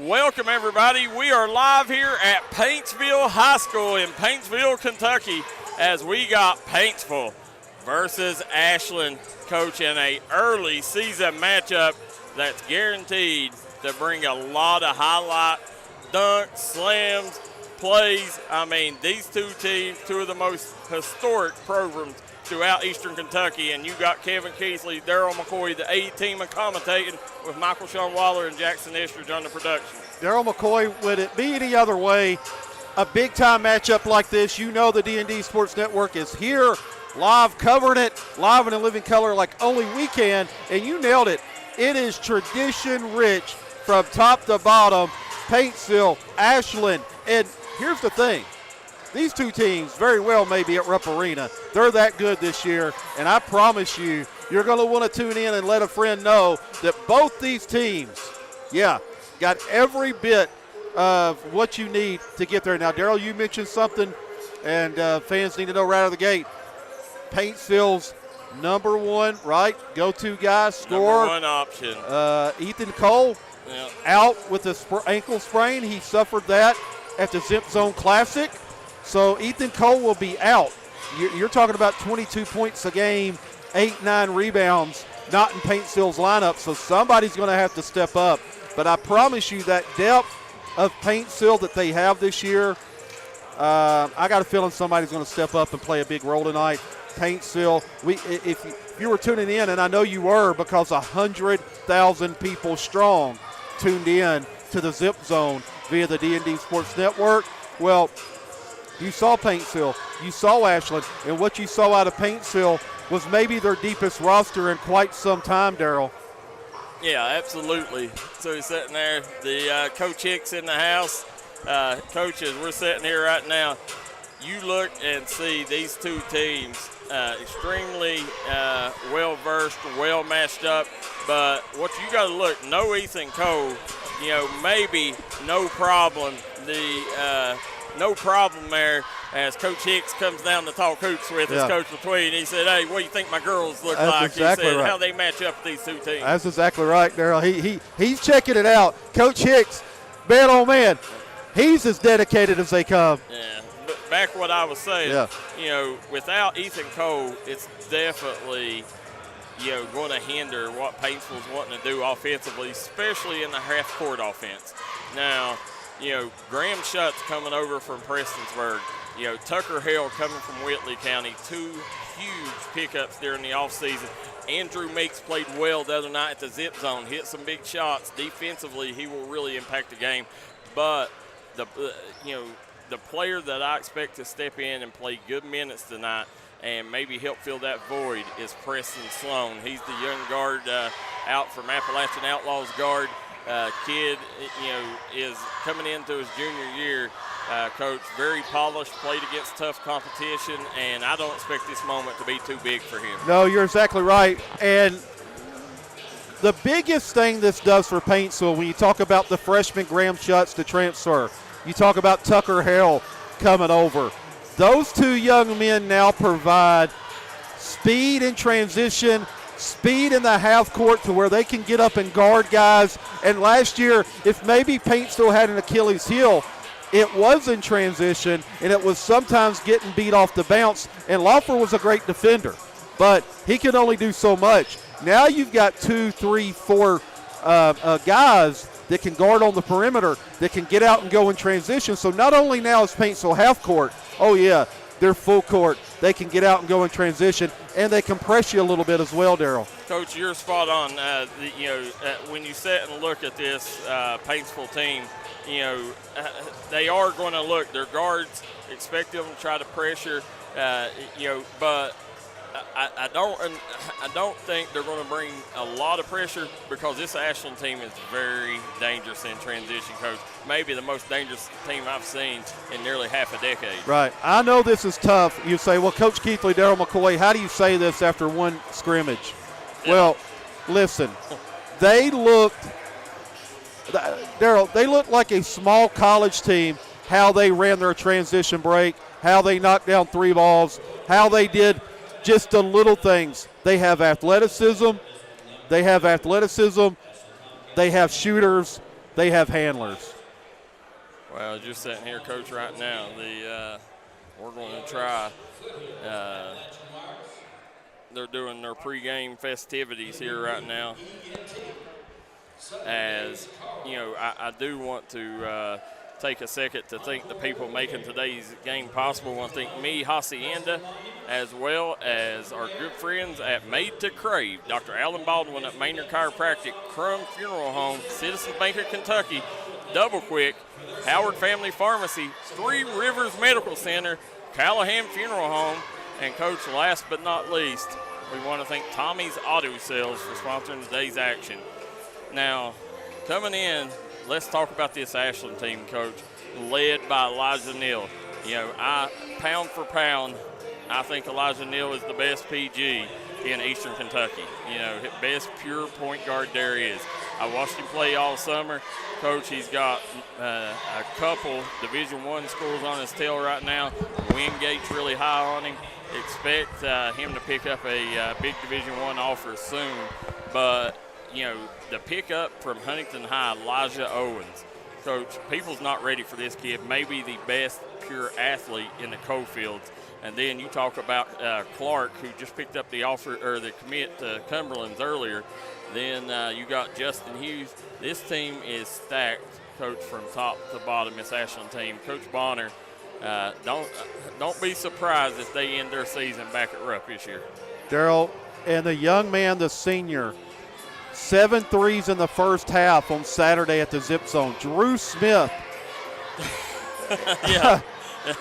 Welcome, everybody. We are live here at Paintsville High School in Paintsville, Kentucky, as we got Paintsville versus Ashland, Coach, in a early season matchup that's guaranteed to bring a lot of highlight dunks, slams, plays. I mean, these two teams, two of the most historic programs throughout Eastern Kentucky, and you got Kevin Keathley, Darryl McCoy, the A team, and commentating with Michael Sean Waller and Jackson Estridge on the production. Darryl McCoy, would it be any other way, a big-time matchup like this, you know the D&D Sports Network is here, live covering it, live in a living color like only we can, and you nailed it. It is tradition-rich from top to bottom, Paintsville, Ashland, and here's the thing. These two teams very well may be at Rupp Arena. They're that good this year, and I promise you, you're going to want to tune in and let a friend know that both these teams, got every bit of what you need to get there. Now, Darryl, you mentioned something, and fans need to know right out of the gate. Paintsville's number one, right, go-to guy, scorer. Number one option. Ethan Cole out with an ankle sprain. He suffered that at the Zip Zone Classic. So Ethan Cole will be out. You're talking about 22 points a game, 8-9 rebounds, not in Paintsville's lineup. So somebody's going to have to step up. But I promise you that depth of Paintsville that they have this year, I got a feeling somebody's going to step up and play a big role tonight. Paintsville, if you were tuning in, and I know you were because 100,000 people strong tuned in to the Zip Zone via the D&D Sports Network, well, you saw Paintsville, you saw Ashland, and what you saw out of Paintsville was maybe their deepest roster in quite some time, Darryl. Yeah, absolutely. So he's sitting there, the Coach Hicks in the house. Coaches, we're sitting here right now. You look and see these two teams extremely well-versed, well-matched up. But what you got to look, no Ethan Cole, maybe no problem. No problem there as Coach Hicks comes down to talk hoops with his Coach Between. He said, hey, what do you think my girls look That's like? Exactly he said, right. How they match up with these two teams. That's exactly right, Darryl. He's checking it out. Coach Hicks, man, oh, man, he's as dedicated as they come. Yeah, but back what I was saying, without Ethan Cole, it's definitely going to hinder what Paintsville's wanting to do offensively, especially in the half-court offense. Now, Graham Schutz coming over from Prestonsburg. Tucker Hale coming from Whitley County. Two huge pickups during the offseason. Andrew Meeks played well the other night at the Zip Zone. Hit some big shots. Defensively, he will really impact the game. But, the player that I expect to step in and play good minutes tonight and maybe help fill that void is Preston Sloan. He's the young guard out from Appalachian Outlaws guard. Kid, is coming into his junior year, Coach, very polished, played against tough competition, and I don't expect this moment to be too big for him. No, you're exactly right. And the biggest thing this does for Paintsville, when you talk about the freshman Graham Schutz to transfer, you talk about Tucker Hale coming over, those two young men now provide speed in transition, speed in the half court to where they can get up and guard guys. And last year, if maybe Paintsville had an Achilles heel, it was in transition, and it was sometimes getting beat off the bounce. And Laufer was a great defender, but he could only do so much. Now you've got 2, 3, 4 guys that can guard on the perimeter, that can get out and go in transition. So not only now is Paintsville half court, they're full court. They can get out and go in transition, and they can press you a little bit as well, Darryl. Coach, you're spot on. When you sit and look at this Paintsville team, they are going to look. Their guards expect them to try to pressure, but I don't think they're going to bring a lot of pressure because this Ashland team is very dangerous in transition, Coach. Maybe the most dangerous team I've seen in nearly half a decade. Right. I know this is tough. You say, well, Coach Keathley, Darryl McCoy, how do you say this after one scrimmage? Yeah. Well, listen, they looked like a small college team, how they ran their transition break, how they knocked down 3 balls, how they did just the little things. They have athleticism. They have shooters. they have handlers. Well, just sitting here, Coach, right now, we're going to try. They're doing their pregame festivities here right now. As, you know, I do want to take a second to thank the people making today's game possible. I want to thank me, Hacienda, as well as our good friends at Made to Crave, Dr. Alan Baldwin at Maynard Chiropractic, Crum Funeral Home, Citizens Bank of Kentucky, Double Quick, Howard Family Pharmacy, Three Rivers Medical Center, Callahan Funeral Home, and Coach, last but not least, we want to thank Tommy's Auto Sales for sponsoring today's action. Now, coming in, let's talk about this Ashland team, Coach, led by Elijah Neal. You know, pound for pound, I think Elijah Neal is the best PG in Eastern Kentucky. You know, best pure point guard there is. I watched him play all summer. Coach, he's got a couple Division I schools on his tail right now. Win gate's really high on him. Expect him to pick up a big Division I offer soon. But, you know, the pickup from Huntington High, Elijah Owens. Coach, people's not ready for this kid. Maybe the best pure athlete in the Cofields. And then you talk about Clark, who just picked up the offer or the commit to Cumberland's earlier. Then you got Justin Hughes. This team is stacked, Coach, from top to bottom. This Ashland team. Coach Bonner, don't be surprised if they end their season back at Rupp this year. Darryl, and the young man, the senior, 7 threes in the first half on Saturday at the Zip Zone. Drew Smith. Yeah.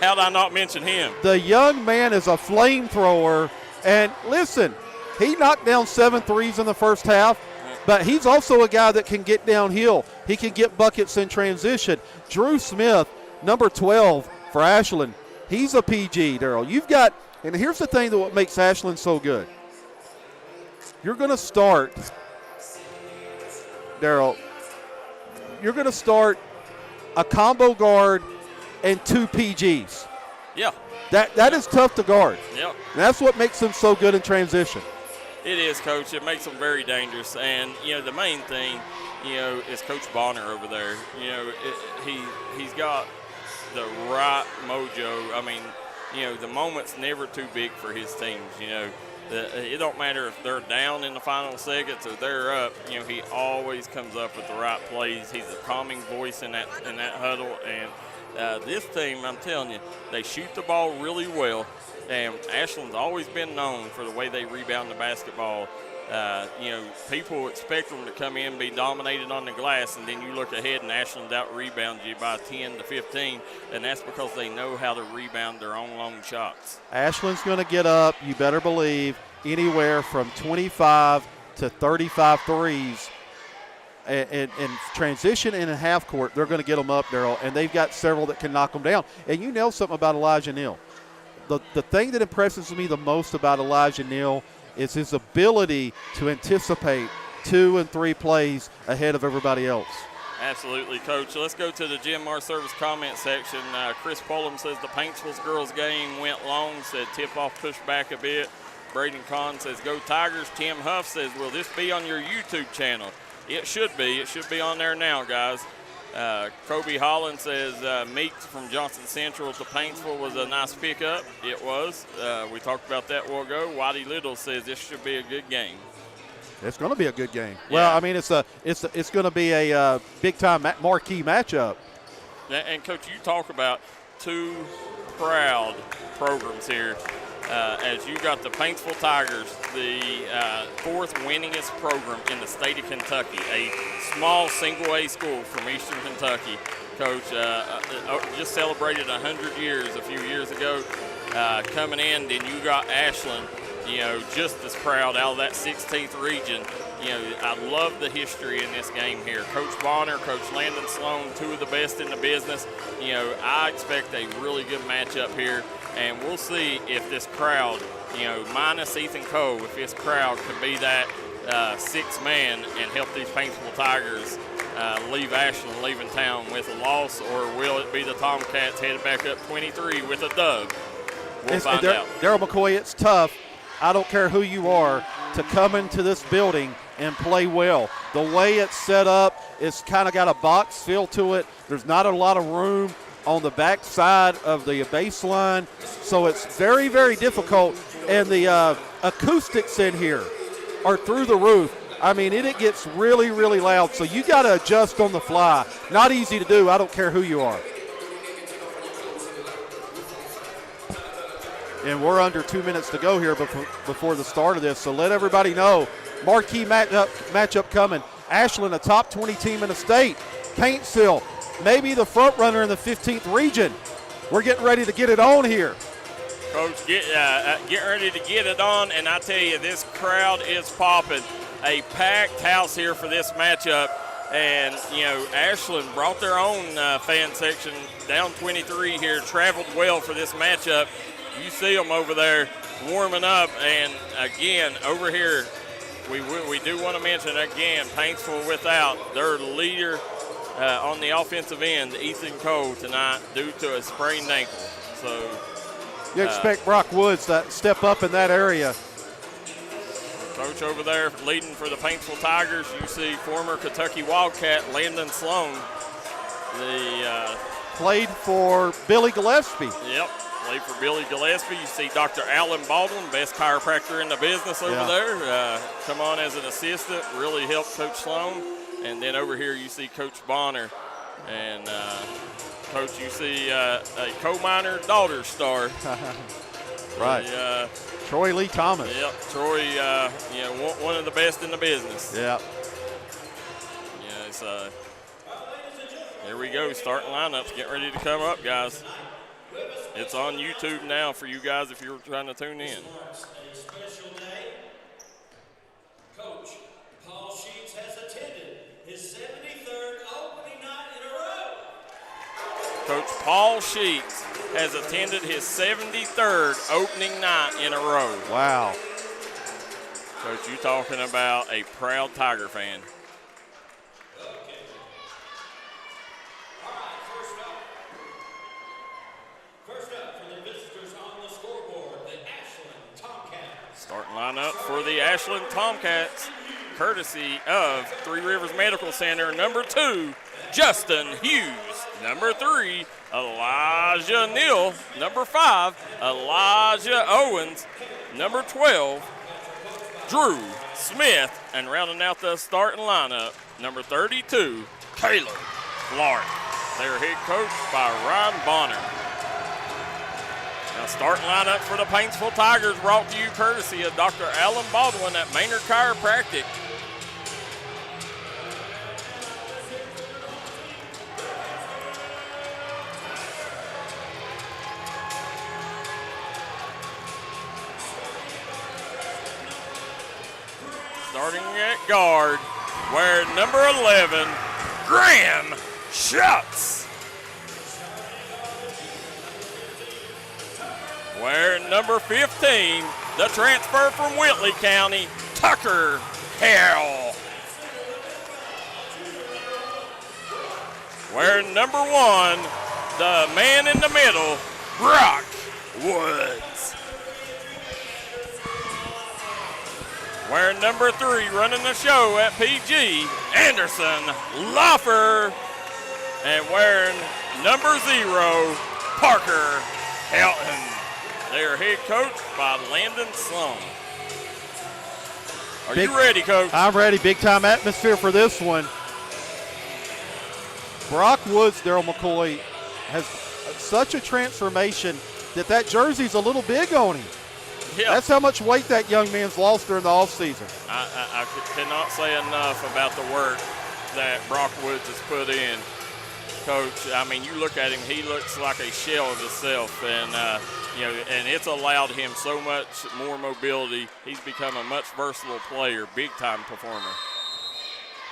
How'd I not mention him? The young man is a flamethrower. And listen, he knocked down 7 threes in the first half, but he's also a guy that can get downhill. He can get buckets in transition. Drew Smith, number 12 for Ashland, he's a PG, Darryl. You've got, and here's the thing that what makes Ashland so good. You're going to start, Darryl, you're going to start a combo guard and 2 PGs. Yeah. That is tough to guard. Yep. That's what makes them so good in transition. It is, Coach. It makes them very dangerous. And, you know, the main thing, you know, is Coach Bonner over there. You know, he's got the right mojo. I mean, you know, the moment's never too big for his teams. You know, it don't matter if they're down in the final seconds or they're up. You know, he always comes up with the right plays. He's a calming voice in that huddle. And this team, I'm telling you, they shoot the ball really well. And Ashland's always been known for the way they rebound the basketball. You know, people expect them to come in and be dominated on the glass, and then you look ahead and Ashland out-rebounds you by 10 to 15, and that's because they know how to rebound their own long shots. Ashland's going to get up, you better believe, anywhere from 25 to 35 threes. And transition in a half court, they're going to get them up, Darryl, and they've got several that can knock them down. And you know something about Elijah Neal. The thing that impresses me the most about Elijah Neal is his ability to anticipate 2 and 3 plays ahead of everybody else. Absolutely, Coach. Let's go to the GMR Service comment section. Chris Pullum says the Paintsville girls game went long, said tip-off pushed back a bit. Braden Kahn says go Tigers. Tim Huff says, will this be on your YouTube channel? It should be. It should be on there now, guys. Kobe Holland says Meeks from Johnson Central to Paintsville was a nice pickup. It was. We talked about that a while ago. Whitey Little says this should be a good game. It's going to be a good game. Yeah. Well, I mean, it's going to be a big-time marquee matchup. And, Coach, you talk about 2 proud programs here. As you got the Paintsville Tigers, the 4th winningest program in the state of Kentucky, a small single-A school from Eastern Kentucky. Coach just celebrated 100 years a few years ago coming in. Then you got Ashland, you know, just as proud out of that 16th region. You know, I love the history in this game here. Coach Bonner, Coach Landon Sloan, 2 of the best in the business. You know, I expect a really good matchup here. And we'll see if this crowd, you know, minus Ethan Coe, if this crowd can be that 6th man and help these Paintsville Tigers leave Ashland, leaving town with a loss, or will it be the Tomcats headed back up 23 with a dub? We'll find out. Darryl McCoy, it's tough. I don't care who you are, to come into this building and play well. The way it's set up, it's kind of got a box feel to it. There's not a lot of room on the back side of the baseline, so it's very, very difficult. And the acoustics in here are through the roof. I mean, it gets really, really loud, so you got to adjust on the fly. Not easy to do. I don't care who you are. And we're under 2 minutes to go here before the start of this, so let everybody know. Marquee matchup coming. Ashland, a top 20 team in the state. Paintsville, maybe the front runner in the 15th region. We're getting ready to get it on here. Coach, get ready to get it on, and I tell you, this crowd is popping. A packed house here for this matchup, and, you know, Ashland brought their own fan section down 23 here, traveled well for this matchup. You see them over there warming up, and again, over here, we do want to mention again, Paintsville without their leader on the offensive end, Ethan Cole, tonight due to a sprained ankle. So you expect Brock Woods to step up in that area. Coach over there leading for the Paintsville Tigers. You see former Kentucky Wildcat Landon Sloan. Played for Billy Gillespie. Yep, played for Billy Gillespie. You see Dr. Alan Baldwin, best chiropractor in the business over there. Come on as an assistant, really helped Coach Sloan. And then over here you see Coach Bonner. And Coach, you see a coal miner daughter star. Right. Troy Lee Thomas. Yep, Troy, one of the best in the business. Yep. Yeah, it's here we go, starting lineups. Get ready to come up, guys. It's on YouTube now for you guys if you're trying to tune in. Coach Paul Sheets has attended his 73rd opening night in a row. Coach Paul Sheets has attended his 73rd opening night in a row. Wow. Coach, you talking about a proud Tiger fan. First up for the visitors on the scoreboard, the Ashland Tomcats. Starting lineup for the Ashland Tomcats, courtesy of Three Rivers Medical Center. Number 2, Justin Hughes. Number 3, Elijah Neal. Number 5, Elijah Owens. Number 12, Drew Smith. And rounding out the starting lineup, number 32, Caleb Clark. Their head coach by Ryan Bonner. Now starting lineup for the Paintsville Tigers brought to you courtesy of Dr. Alan Baldwin at Maynard Chiropractic. Starting at guard, wearing number 11, Graham Schutz. Wearing number 15, the transfer from Whitley County, Tucker Harrell. Wearing number 1, the man in the middle, Brock Woods. Wearing number 3, running the show at PG, Anderson Loffer. And wearing number 0, Parker Helton. Their head coach by Landon Sloan. Are you ready, Coach? I'm ready. Big time atmosphere for this one. Brock Woods, Darryl McCoy, has such a transformation that jersey's a little big on him. Yeah. That's how much weight that young man's lost during the offseason. I cannot say enough about the work that Brock Woods has put in. Coach, I mean, you look at him, he looks like a shell of himself, and and it's allowed him so much more mobility. He's become a much versatile player, big-time performer.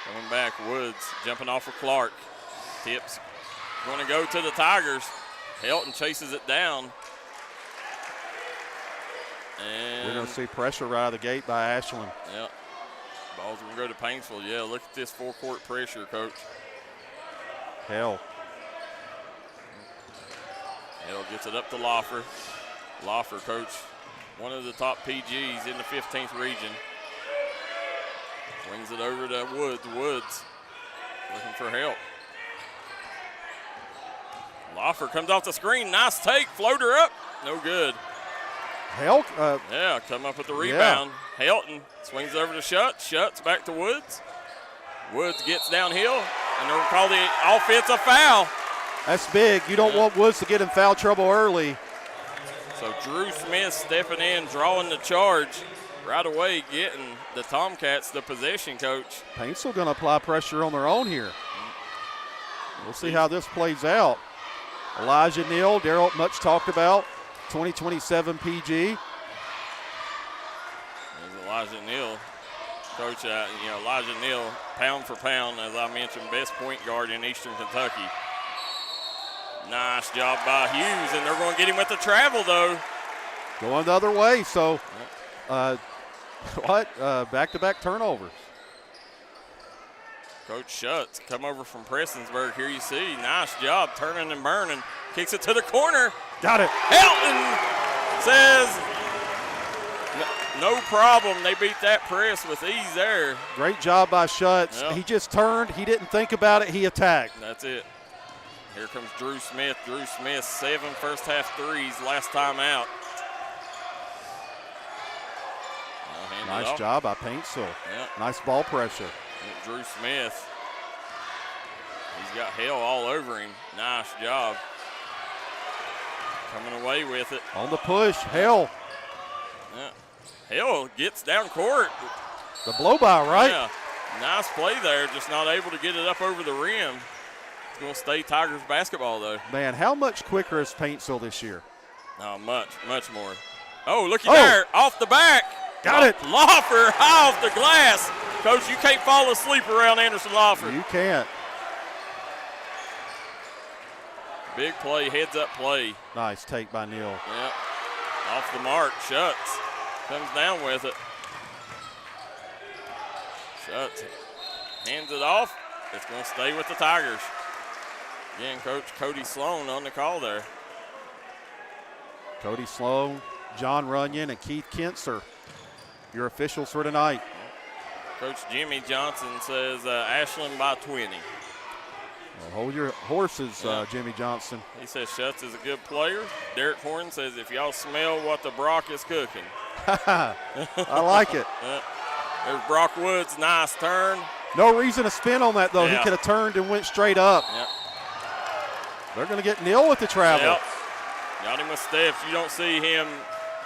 Coming back, Woods jumping off of Clark. Tips going to go to the Tigers. Helton chases it down. And we're going to see pressure right out of the gate by Ashland. Yep. Ball's going to go to Paintsville. Yeah, look at this full-court pressure, Coach. Hell gets it up to Loffer. Loffer, Coach, one of the top PGs in the 15th region. Swings Swings it over to Woods. Woods looking for help. Loffer comes off the screen. Nice take. Floater up. No good. Yeah, come up with the rebound. Yeah. Helton swings over to Schutz. Schutz back to Woods. Woods gets downhill, and they'll call the offensive foul. That's big. You don't want Woods to get in foul trouble early. So Drew Smith stepping in, drawing the charge. Right away getting the Tomcats the possession, Coach. Paintsville going to apply pressure on their own here. We'll see how this plays out. Elijah Neal, Darryl, much talked about, 2027 PG. There's Elijah Neal. Coach, Elijah Neal, pound for pound, as I mentioned, best point guard in Eastern Kentucky. Nice job by Hughes, and they're going to get him with the travel, though. Going the other way, so back-to-back turnovers. Coach Schutz come over from Prestonsburg. Here you see, nice job turning and burning. Kicks it to the corner. Got it. Helton says no problem. They beat that press with ease there. Great job by Schutz. Yep. He just turned. He didn't think about it. He attacked. That's it. Here comes Drew Smith. Drew Smith, 7 first-half threes last time out. Nice job by Paintsville. Yep. Nice ball pressure. Drew Smith. He's got Hale all over him. Nice job. Coming away with it. On the push, Hale. Yeah. Hale gets down court. The blow by, right? Yeah. Nice play there, just not able to get it up over the rim. It's going to stay Tigers basketball, though. Man, how much quicker is Paintsville this year? No, much more. Oh, looky there, off the back. Got it. Loffer off the glass. Coach, you can't fall asleep around Anderson Loffer. You can't. Big play, heads-up play. Nice take by Neal. Yep. Off the mark, Schutz comes down with it. Schutz hands it off. It's going to stay with the Tigers. Again, Coach Cody Sloan on the call there. Cody Sloan, John Runyon, and Keith Kentzer, your officials for tonight. Coach Jimmy Johnson says Ashland by 20. Well, hold your horses, Jimmy Johnson. He says Schutz is a good player. Derek Horn says if y'all smell what the Brock is cooking. I like it. There's Brock Woods, nice turn. No reason to spin on that, though. Yeah. He could have turned and went straight up. Yep. They're going to get Neal with the travel. Yep. Got him with steps. You don't see him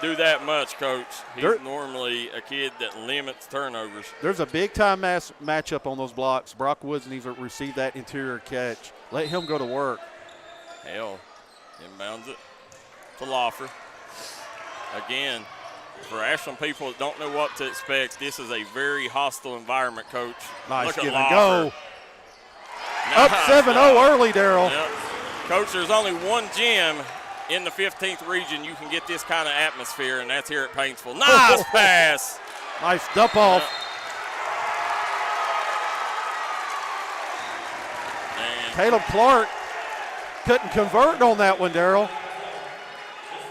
do that much, Coach. He's normally a kid that limits turnovers. There's a big-time matchup on those blocks. Brock Woods needs to receive that interior catch. Let him go to work. Hell, inbounds it to Loffer. Again, for Ashland people that don't know what to expect, this is a very hostile environment, Coach. Nice Look give at and Loffer. Go. Up 7-0 early, Darryl. Yep. Coach, there's only one gym in the 15th region you can get this kind of atmosphere, and that's here at Paintsville. Nice pass. Nice dump off. Caleb Clark couldn't convert on that one, Darryl.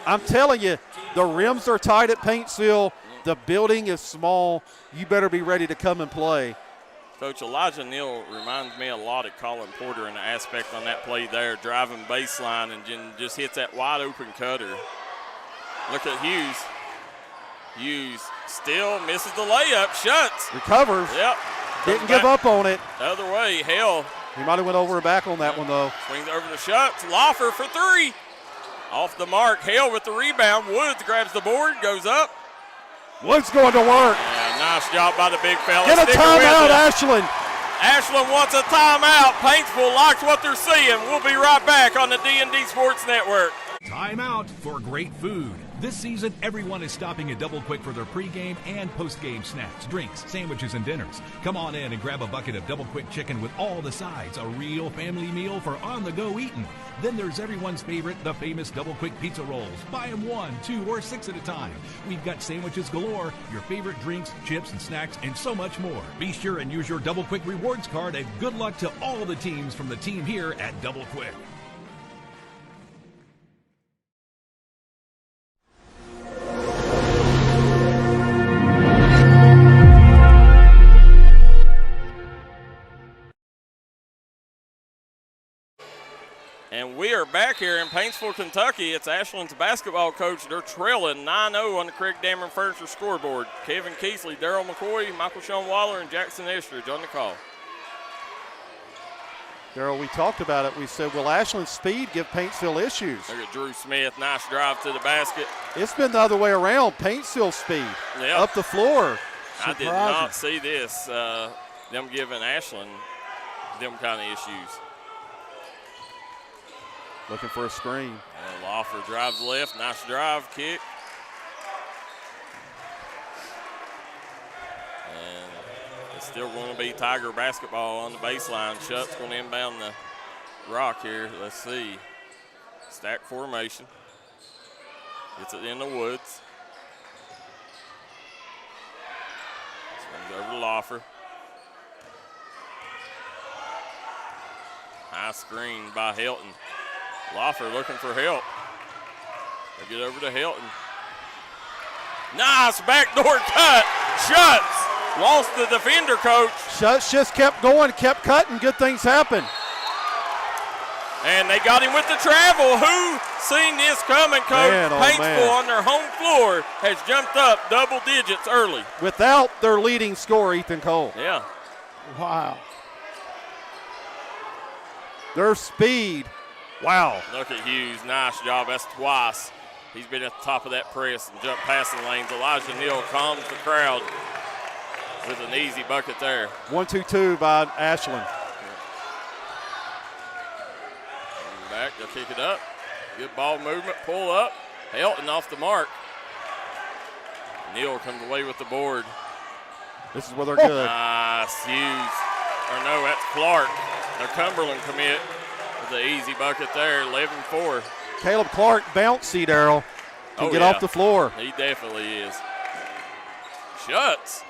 I'm telling you, the rims are tight at Paintsville. The building is small. You better be ready to come and play. Coach, Elijah Neal reminds me a lot of Colin Porter in the aspect on that play there, driving baseline and just hits that wide open cutter. Look at Hughes. Hughes still misses the layup. Schutz recovers. Yep. Didn't give up on it. The other way, Hale. He might have went over and back on that one, though. Swings over to Schutz. Loffer for three. Off the mark. Hale with the rebound. Woods grabs the board, goes up. Woods going to work. Yeah, nice job by the big fella. Get a timeout, Ashland. Ashland wants a timeout. Paintsville likes what they're seeing. We'll be right back on the D&D Sports Network. Timeout for great food. This season, everyone is stopping at Double Quick for their pregame and postgame snacks, drinks, sandwiches, and dinners. Come on in and grab a bucket of Double Quick chicken with all the sides, a real family meal for on-the-go eating. Then there's everyone's favorite, the famous Double Quick pizza rolls. Buy them 1, 2, or 6 at a time. We've got sandwiches galore, your favorite drinks, chips, and snacks, and so much more. Be sure and use your Double Quick rewards card, and good luck to all the teams from the team here at Double Quick. are back here in Paintsville, Kentucky. It's Ashland's basketball coach. They're trailing 9-0 on the Craig Dameron Furniture scoreboard. Kevin Keathley, Darryl McCoy, Michael Sean Waller, and Jackson Estridge on the call. Darryl, we talked about it. We said, will Ashland's speed give Paintsville issues? Look at Drew Smith. Nice drive to the basket. It's been the other way around. Paintsville speed up the floor. I did not see this, them giving Ashland them kind of issues. Looking for a screen. And Lawfer drives left. Nice drive, kick. And it's still going to be Tiger basketball on the baseline. Shutt's going to inbound the rock here. Let's see. Stack formation. Gets it in the woods. Swings over to Lawfer. High screen by Helton. Lawfer looking for help. They get over to Helton. Nice backdoor cut. Shuts. Lost the defender, coach. Shuts just kept going, kept cutting. Good things happen. And they got him with the travel. Who seen this coming, coach? Man, oh Paintsville man. on their home floor has jumped up double digits early. Without their leading scorer, Ethan Cole. Yeah. Wow. Their speed. Wow. Look at Hughes. Nice job. That's twice. He's been at the top of that press and jumped passing lanes. Elijah Neal calms the crowd with an easy bucket there. 1-2-2 by Ashland. Back, they'll kick it up. Good ball movement, pull up. Helton off the mark. Neal comes away with the board. This is where they're good. Nice, Hughes. Or no, that's Clark. The Cumberland commit with the easy bucket there, 11-4. Caleb Clark, bouncy, Darryl. Can get off the floor. He definitely is. Shuts.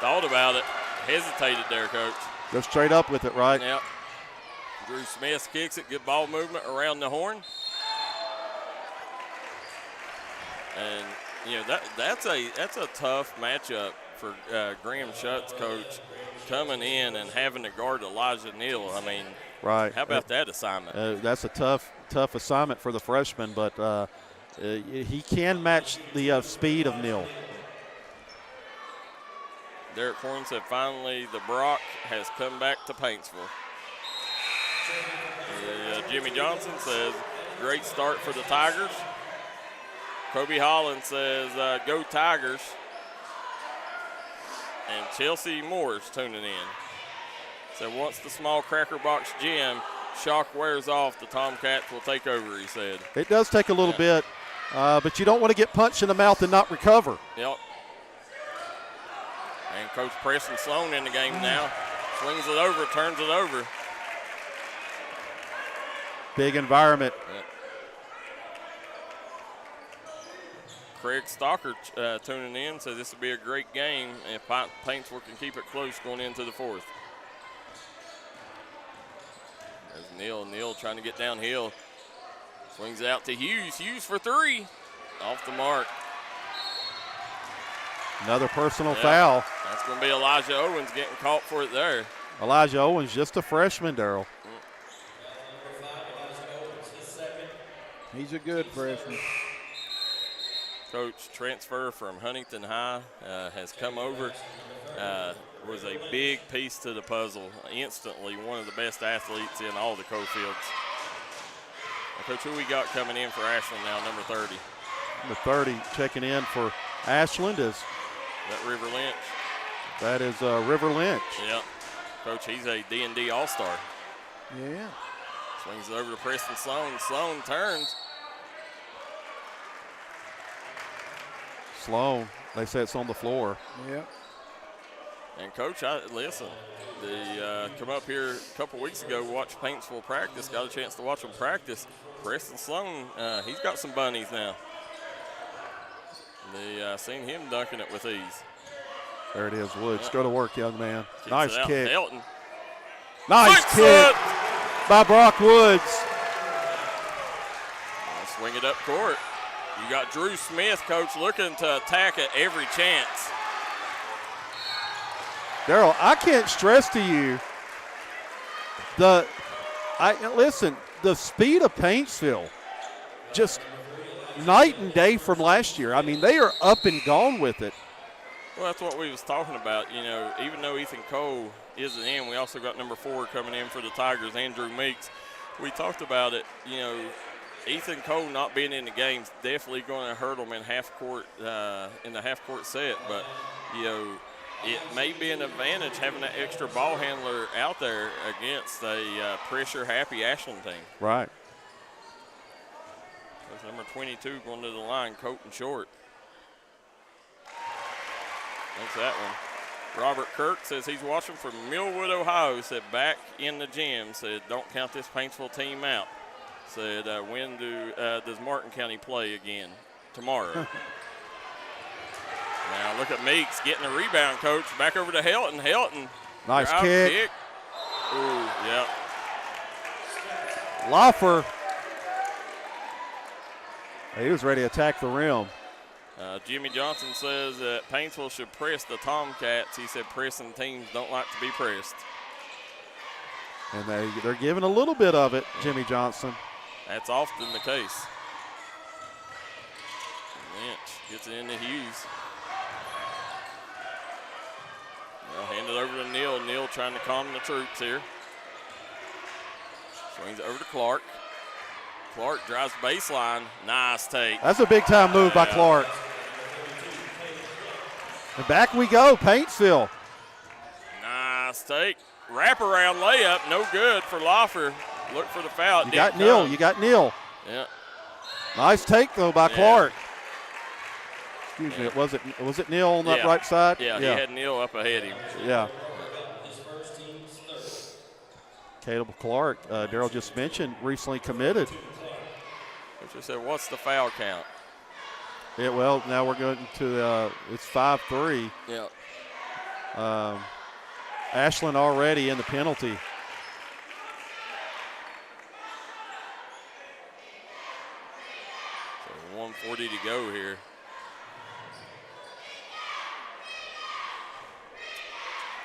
Thought about it. Hesitated there, coach. Go straight up with it, right? Yep. Drew Smith kicks it. Good ball movement around the horn. And, you know, that's a tough matchup for Graham Shutt's coach coming in and having to guard Elijah Neal. I mean, right. How about that assignment? That's a tough assignment for the freshman, but he can match the speed of Neal. Derek Horn said finally the Brock has come back to Paintsville. Jimmy Johnson says great start for the Tigers. Kobe Holland says go Tigers. And Chelsea Moore's tuning in. So once the small Cracker Box gym shock wears off, the Tomcats will take over, he said. It does take a little bit, but you don't want to get punched in the mouth and not recover. Yep. And Coach Preston Sloan in the game now. Swings it over, turns it over. Big environment. Yep. Craig Stalker tuning in, so this will be a great game if Paintsville can keep it close going into the fourth. There's Neal trying to get downhill. Swings out to Hughes. Hughes for three. Off the mark. Another personal foul. That's going to be Elijah Owens getting caught for it there. Elijah Owens, just a freshman, Darryl. He's a good freshman. Coach transfer from Huntington High has come over. Was a big piece to the puzzle. Instantly one of the best athletes in all the Cofields. Coach, who we got coming in for Ashland now, number 30? Number 30 checking in for Ashland is that River Lynch. That is River Lynch. Yeah. Coach, he's a D&D All-Star. Yeah. Swings it over to Preston Sloan. Sloan turns. Sloan, they say it's on the floor. Yep. And Coach, listen, they come up here a couple weeks ago, watched Paintsville practice, got a chance to watch them practice. Preston Sloan, he's got some bunnies now. They seen him dunking it with ease. There it is, Woods. Go to work, young man. Kicks nice kick. Helton. Nice kick by Brock Woods. Swing it up court. You got Drew Smith, Coach, looking to attack at every chance. Darryl, I can't stress to you listen, the speed of Paintsville, just night and day from last year. I mean, they are up and gone with it. Well, that's what we was talking about. You know, even though Ethan Cole isn't in, we also got number 4 coming in for the Tigers, Andrew Meeks. We talked about it. You know, Ethan Cole not being in the game's definitely going to hurt him in in the half-court set. But, you know, it may be an advantage having that extra ball handler out there against a pressure-happy Ashland team. Right. That's number 22 going to the line, Colton Short. That's that one. Robert Kirk says he's watching from Millwood, Ohio. Said back in the gym. Said don't count this Paintsville team out. Said when does Martin County play again? Tomorrow. Now look at Meeks getting a rebound, coach. Back over to Helton. Helton. Nice kick. Ooh, yeah. Loffer. He was ready to attack the rim. Jimmy Johnson says that Paintsville should press the Tomcats. He said pressing teams don't like to be pressed. And they're giving a little bit of it, Jimmy Johnson. That's often the case. Lynch gets it into Hughes. Now hand it over to Neal. Neal trying to calm the troops here. Swings it over to Clark. Clark drives baseline. Nice take. That's a big-time move by Clark. And back we go, Paintsville. Nice take. Wraparound layup, no good for Loffer. Look for the foul. You got Neal. You got Neal. Yeah. Nice take though by Clark. Excuse me. Was it Neal on that right side? Yeah, he had Neal up ahead of him. Yeah. Caleb Clark, Darryl just mentioned, recently committed. Coach said, what's the foul count? Yeah, well, now we're going to it's 5-3. Yeah. Ashland already in the penalty. So 1:40 to go here.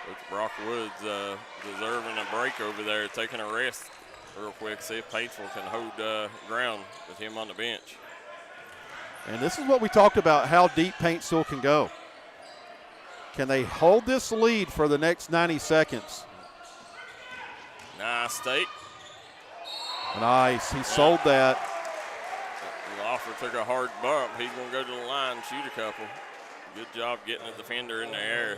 Coach Brock Woods deserving a break over there, taking a rest real quick, see if Paintsville can hold ground with him on the bench. And this is what we talked about, how deep Paintsville can go. Can they hold this lead for the next 90 seconds? Nice take. Nice. He sold that. Loffer took a hard bump. He's going to go to the line and shoot a couple. Good job getting the defender in the air.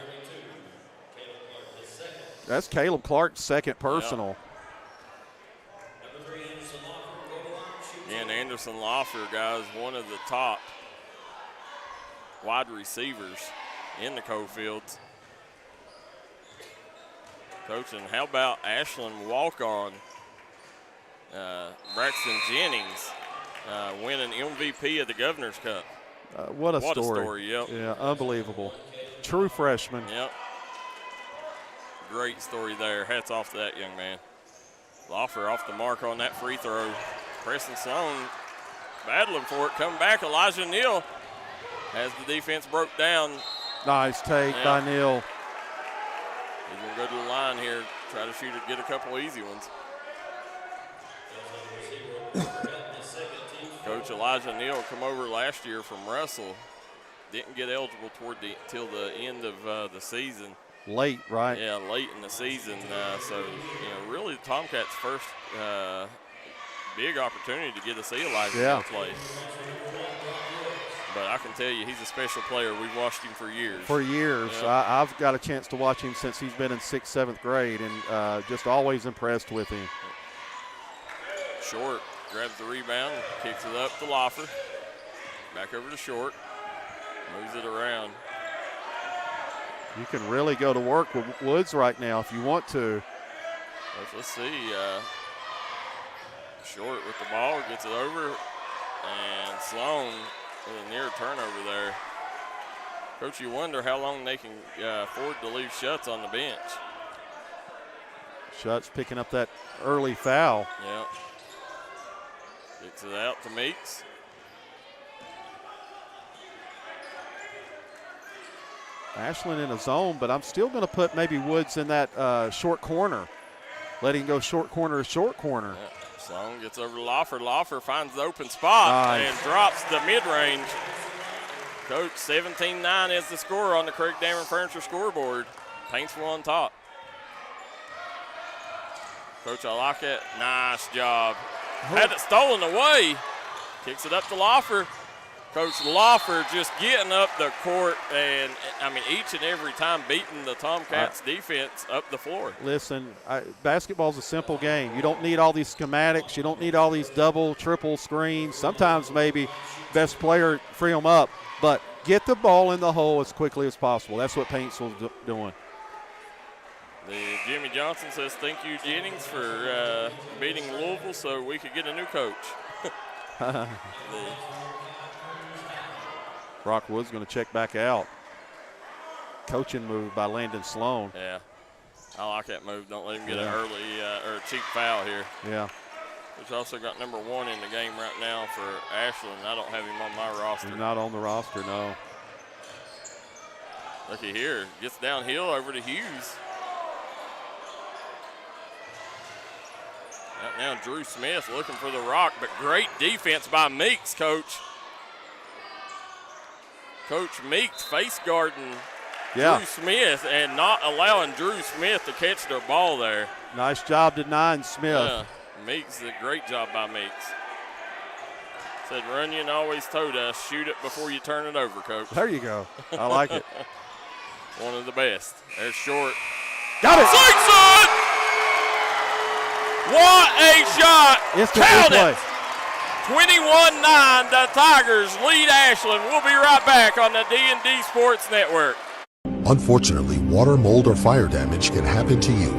That's Caleb Clark's second personal. And Anderson Loffer, guys, one of the top wide receivers in the Cofields. Coach, and how about Ashland walk-on Braxton Jennings winning MVP of the Governor's Cup? What a story. What a story, yep. Yeah, unbelievable. True freshman. Yep. Great story there. Hats off to that young man. Loffer off the mark on that free throw. Preston Sloan battling for it. Come back, Elijah Neal as the defense broke down. Nice take by Neal. He's going to go to the line here, try to shoot it, get a couple easy ones. Coach Elijah Neal come over last year from Russell. Didn't get eligible till the end of the season. Late, right? Yeah, late in the season. So, you know, really the Tomcats' first big opportunity to get to see Elijah Neal play. But I can tell you, he's a special player. We've watched him for years. For years. Yeah. I've got a chance to watch him since he's been in 6th, 7th grade, and just always impressed with him. Short grabs the rebound, kicks it up to Loffer. Back over to Short. Moves it around. You can really go to work with Woods right now if you want to. Let's see. Short with the ball, gets it over, and Sloan with a near turnover there. Coach, you wonder how long they can afford to leave Schutz on the bench. Schutz picking up that early foul. Yeah. Kicks it out to Meeks. Ashland in a zone, but I'm still going to put maybe Woods in that short corner. letting go short corner to short corner. Yeah. Sloan gets over to Lawfer. Lawfer finds the open spot and drops the mid-range. Coach, 17-9 is the score on the Craig Dameron Furniture scoreboard. Paintsville on top. Coach, I like it. Nice job. Had it stolen away. Kicks it up to Lawfer. Coach Lawfer just getting up the court and, I mean, each and every time beating the Tomcats defense up the floor. Listen, basketball's a simple game. You don't need all these schematics. You don't need all these double, triple screens. Sometimes maybe best player free them up. But get the ball in the hole as quickly as possible. That's what Paintsville's doing. Jimmy Johnson says, thank you, Jennings, for beating Louisville so we could get a new coach. Brock Wood's going to check back out. Coaching move by Landon Sloan. Yeah, I like that move. Don't let him get an early or a cheap foul here. Yeah. He's also got number 1 in the game right now for Ashland. I don't have him on my roster. He's not on the roster, no. Looky here. Gets downhill over to Hughes. Right now Drew Smith looking for the rock, but great defense by Meeks, Coach. Coach Meeks face guarding Drew Smith and not allowing Drew Smith to catch the ball there. Nice job denying Smith. Yeah, Meeks did a great job by Meeks. Said Runyon always told us, shoot it before you turn it over, Coach. There you go. I like it. One of the best. There's short. Got it. Sixon! What a shot! Instant replay. 21-9, the Tigers lead Ashland. We'll be right back on the D&D Sports Network. Unfortunately, water, mold, or fire damage can happen to you.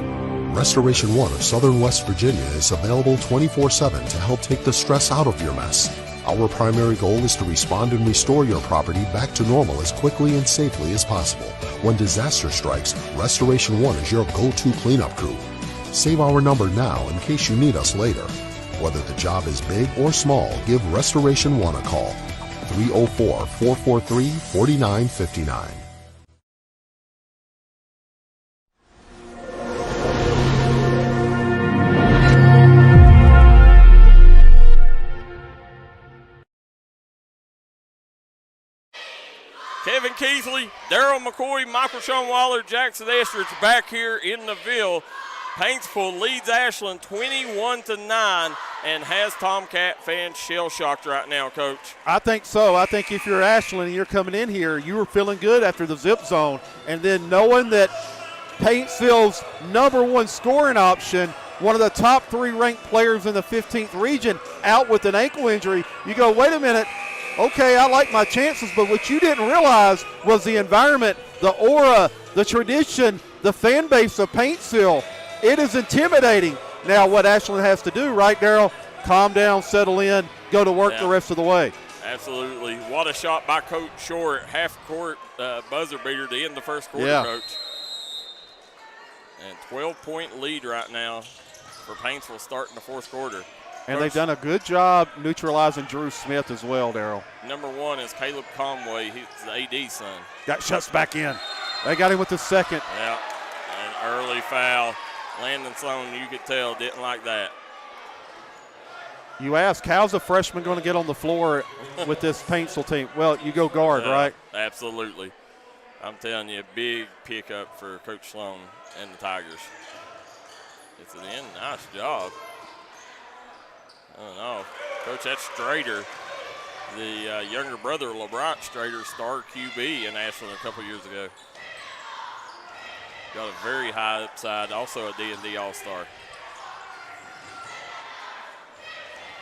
Restoration One of Southern West Virginia is available 24/7 to help take the stress out of your mess. Our primary goal is to respond and restore your property back to normal as quickly and safely as possible. When disaster strikes, Restoration One is your go-to cleanup crew. Save our number now in case you need us later. Whether the job is big or small, give Restoration One a call. 304-443-4959. Kevin Keathley, Darryl McCoy, Michael Sean Waller, Jackson Estridge back here in the Ville. Paintsville leads Ashland 21-9 and has Tomcat fans shell-shocked right now, Coach. I think so. I think if you're Ashland and you're coming in here, you were feeling good after the zip zone. And then knowing that Paintsville's #1 scoring option, one of the top 3 ranked players in the 15th region, out with an ankle injury, you go, wait a minute, okay, I like my chances, but what you didn't realize was the environment, the aura, the tradition, the fan base of Paintsville. It is intimidating. Now what Ashland has to do, right, Darryl? Calm down, settle in, go to work the rest of the way. Absolutely. What a shot by Coach Short. Half-court buzzer beater to end the first quarter, Coach. And 12-point lead right now for Paintsville starting the fourth quarter. And they've done a good job neutralizing Drew Smith as well, Darryl. Number 1 is Caleb Conway. He's the AD son. Got shuts back in. They got him with the second. Yeah, an early foul. Landon Sloan, you could tell, didn't like that. You ask, how's a freshman going to get on the floor with this Paintsville team? Well, you go guard, right? Absolutely. I'm telling you, a big pickup for Coach Sloan and the Tigers. It's an in. Nice job. Oh, no. Coach, that's Strader, the younger brother of LeBron Strader, star QB in Ashland a couple years ago. Got a very high upside, also a D&D All-Star.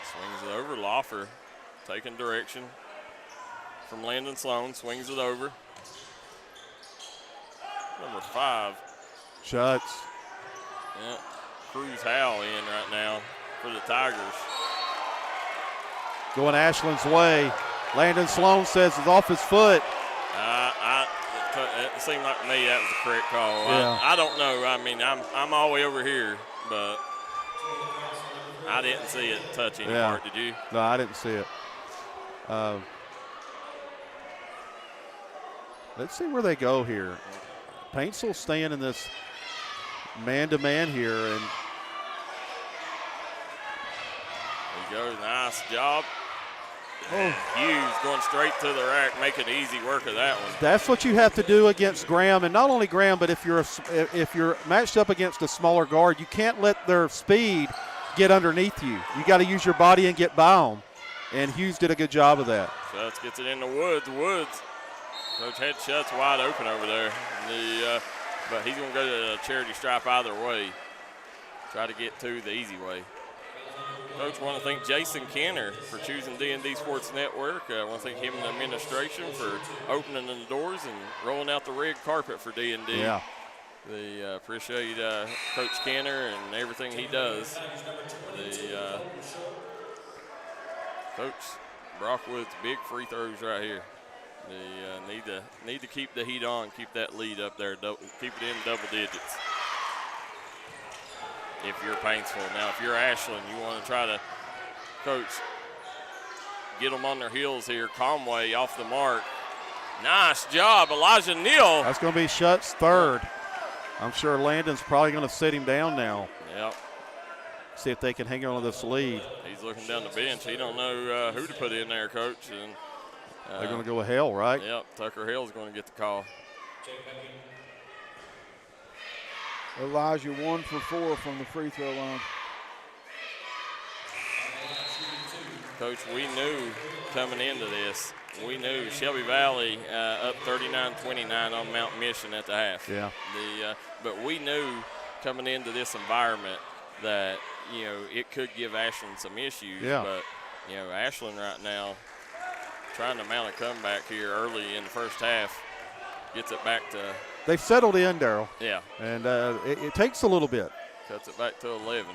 Swings it over. Lawfer taking direction from Landon Sloan. Swings it over. Number 5. Shuts. Yeah. Cruz Howell in right now for the Tigers. Going Ashland's way. Landon Sloan says it's off his foot. It seemed like to me that was the correct call. Yeah. I don't know. I mean, I'm all the way over here, but I didn't see it touch any part. Did you? No, I didn't see it. Let's see where they go here. Paintsville staying in this man-to-man here, and There you go. Nice job. Hughes going straight to the rack, making easy work of that one. That's what you have to do against Graham, and not only Graham, but if you're matched up against a smaller guard, you can't let their speed get underneath you. You got to use your body and get by them, and Hughes did a good job of that. Schutz gets it into Woods. Woods, Coach had Schutz wide open over there, but he's going to go to the charity stripe either way. Try to get to the easy way. Coach, want to thank Jason Kenner for choosing D&D Sports Network. I want to thank him and the administration for opening the doors and rolling out the red carpet for D&D. Yeah. They appreciate Coach Kenner and everything he does. Coach Brockwood's big free throws right here. They need to keep the heat on, keep that lead up there, keep it in double digits. If you're Paintsville. Now, if you're Ashland, you want to try to, Coach, get them on their heels here. Conway off the mark. Nice job, Elijah Neal. That's going to be Schutz third. I'm sure Landon's probably going to sit him down now. Yep. See if they can hang on to this lead. He's looking down the bench. He don't know who to put in there, Coach. And they're going to go with Hale, right? Yep, Tucker Hale's going to get the call. Elijah 1 for 4 from the free throw line. Coach, we knew coming into this, we knew Shelby Valley up 39-29 on Mount Mission at the half. Yeah. But we knew coming into this environment that, it could give Ashland some issues. Yeah. But, Ashland right now trying to mount a comeback here early in the first half, gets it back to. They've settled in, Darryl. Yeah. And it takes a little bit. Cuts it back to 11.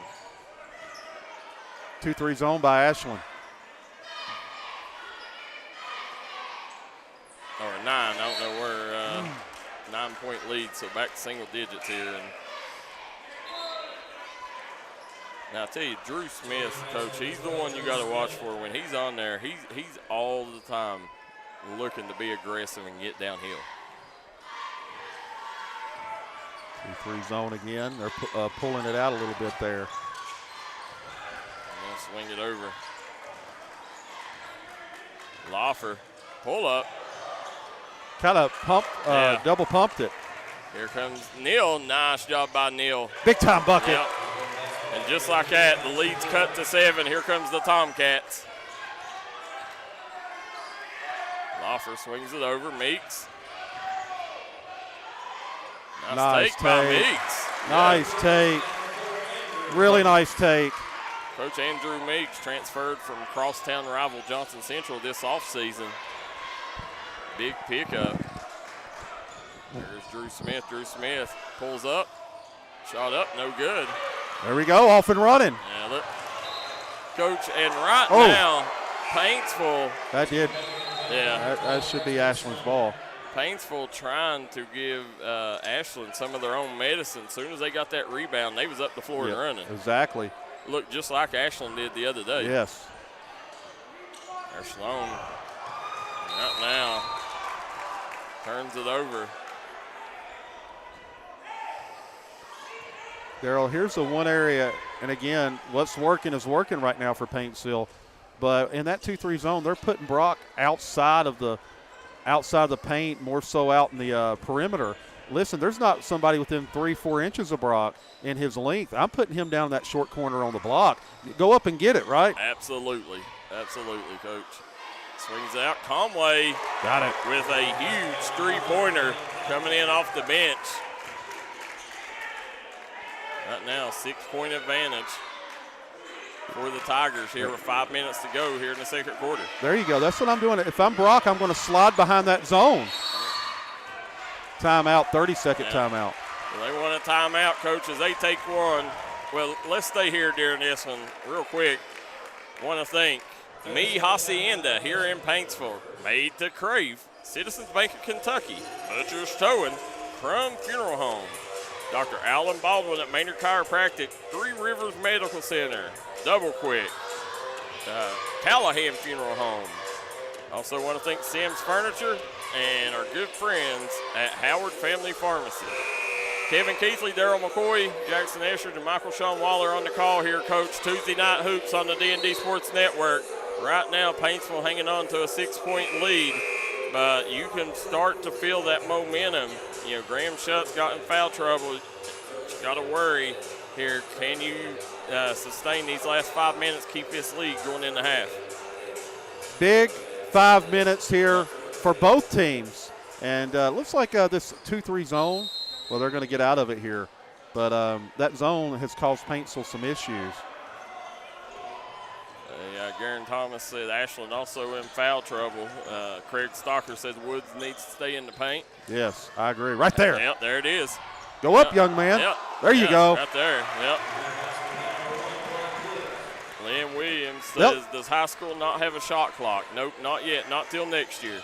2-3 zone by Ashland. Or 9, I don't know where, 9-point lead, so back to single digits here. And now I tell you, Drew Smith, Coach, he's the one you got to watch for. When he's on there, he's all the time looking to be aggressive and get downhill. 2-3 zone again. They're pulling it out a little bit there. And swing it over. Loffer, pull up. Kind of double pumped it. Here comes Neal. Nice job by Neal. Big time bucket. Yep. And just like that, the lead's cut to 7. Here comes the Tomcats. Loffer swings it over. Meeks. Nice take by Meeks. Nice take. Really nice take. Coach Andrew Meeks transferred from crosstown rival Johnson Central this offseason. Big pickup. There's Drew Smith. Drew Smith pulls up. Shot up, no good. There we go, off and running. Yeah, look. Coach, and now, Paintsville. That did. Yeah. That should be Ashland's ball. Paintsville trying to give Ashland some of their own medicine. As soon as they got that rebound, they was up the floor and running. Exactly. Looked just like Ashland did the other day. Yes. There's Sloan. Right now. Turns it over. Darryl, here's the one area, and again, what's working is working right now for Paintsville. But in that 2-3 zone, they're putting Brock outside of the paint, more so out in the perimeter. Listen, there's not somebody within 3-4 inches of Brock in his length. I'm putting him down in that short corner on the block. Go up and get it, right? Absolutely. Absolutely, Coach. Swings out. Conway got it with a huge three-pointer coming in off the bench. Right now, 6-point advantage for the Tigers here with 5 minutes to go here in the second quarter. There you go. That's what I'm doing. If I'm Brock, I'm going to slide behind that zone. Timeout, 30-second timeout. Well, they want a timeout, Coach, as they take one. Well, let's stay here during this one real quick. Want to thank Mi Hacienda here in Paintsville, Made to Crave, Citizens Bank of Kentucky, Butcher's Towing, Crum Funeral Home, Dr. Alan Baldwin at Maynard Chiropractic, Three Rivers Medical Center, Double Quick, Callahan Funeral Home. Also want to thank Sims Furniture and our good friends at Howard Family Pharmacy. Kevin Keathley, Darryl McCoy, Jackson Eschard, and Michael Sean Waller on the call here, Coach. Tuesday Night Hoops on the D&D Sports Network. Right now, Paintsville hanging on to a 6-point lead, but you can start to feel that momentum. You know, Graham Shutt's got in foul trouble. You got to worry here. Can you sustain these last 5 minutes, keep this lead going into half? Big 5 minutes here for both teams. And looks like this 2-3 zone, well, they're going to get out of it here. But that zone has caused Paintsville some issues. Garen Thomas said Ashland also in foul trouble. Craig Stalker says Woods needs to stay in the paint. Yes, I agree. Right there. Yep, there it is. Go up, young man. Yep. There you go. Right there. Yep. Lynn Williams says, does high school not have a shot clock? Nope, not yet. Not till next year.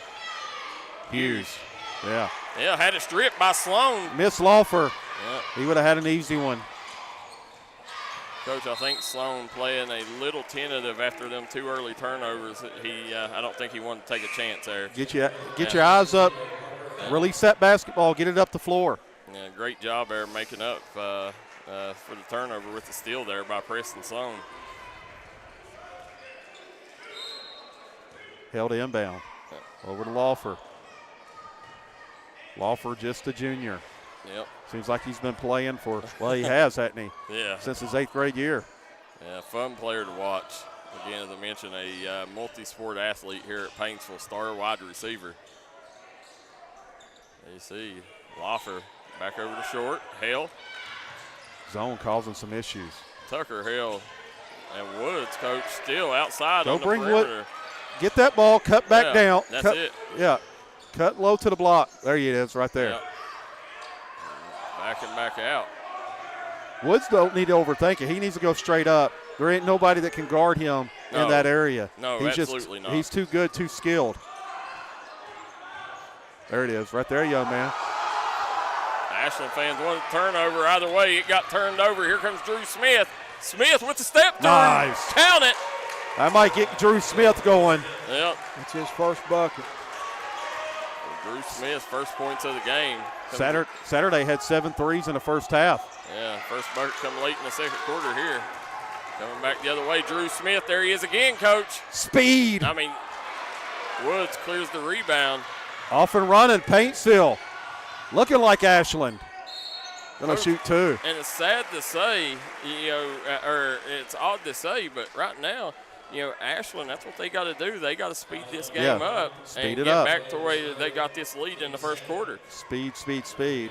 Hughes. Yeah. Yeah, had it stripped by Sloan. Miss Lawfer. Yep. He would have had an easy one. Coach, I think Sloan playing a little tentative after them 2 early turnovers. I don't think he wanted to take a chance there. Get your eyes up, release that basketball, get it up the floor. Yeah, great job there making up for the turnover with the steal there by Preston Sloan. Held inbound. Over to Lawfer. Lawfer just a junior. Yep. Seems like he's been playing for, well, he has, hasn't he? Yeah. Since his 8th grade year. Yeah, fun player to watch. Again, as I mentioned, a multi-sport athlete here at Paintsville, star wide receiver. There you see Lawfer back over to short. Hale. Zone causing some issues. Tucker, Hale, and Woods, Coach, still outside Go on the bring perimeter. Wood. Get that ball, cut back down. That's it. Yeah. Cut low to the block. There he is, right there. Yep. Back and back out. Woods don't need to overthink it. He needs to go straight up. There ain't nobody that can guard him in that area. No, he's absolutely not. He's too good, too skilled. There it is, right there, young man. Ashland fans wanted a turnover. Either way, it got turned over. Here comes Drew Smith. Smith with the step through. Nice. Count it. I might get Drew Smith going. Yep. It's his first bucket. Drew Smith, first points of the game. Saturday had 7 threes in the first half. Yeah, first bucket come late in the second quarter here. Coming back the other way, Drew Smith. There he is again, Coach. Speed. I mean, Woods clears the rebound. Off and running, Paintsville. Looking like Ashland. Gonna shoot 2. And it's sad to say, or it's odd to say, but right now, Ashland, that's what they got to do. They got to speed this game up and get back to where they got this lead in the first quarter. Speed, speed, speed.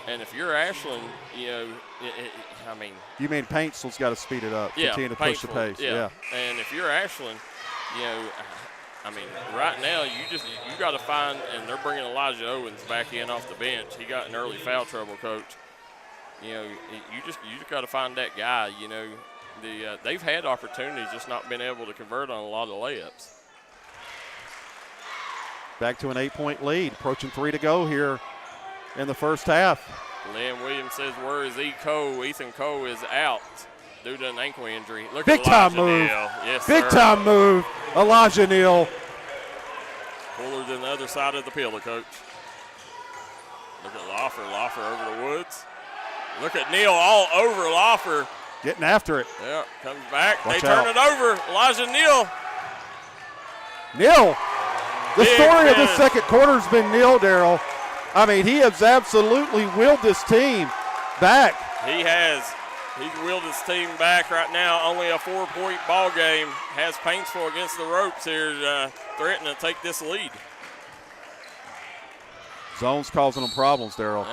And if you're Ashland, You mean Paintsville's got to speed it up, continue to push the pace. Yeah. And if you're Ashland, right now you got to find, and they're bringing Elijah Owens back in off the bench. He got in early foul trouble, Coach. You just got to find that guy. They've had opportunities, just not been able to convert on a lot of layups. Back to an 8-point lead, approaching 3 to go here in the first half. Lynn Williams says, where is Ethan Coe is out due to an ankle injury. Look Big at time Elijah move. Neal. Yes, Big sir. time move. Elijah Neal. Fuller than the other side of the pillar, Coach. Look at Lawfer. Lawfer over to Woods. Look at Neal all over Lawfer. Getting after it. Yeah, comes back. Watch they turn out. it over. Elijah Neal. Neal. The Big story of the finish. second quarter has been Neal, Darryl. He has absolutely willed this team back. He has. He's wheeled his team back right now. Only a 4-point ball game. Has Paintsville against the ropes here, threatening to take this lead. Zone's causing them problems, Darryl.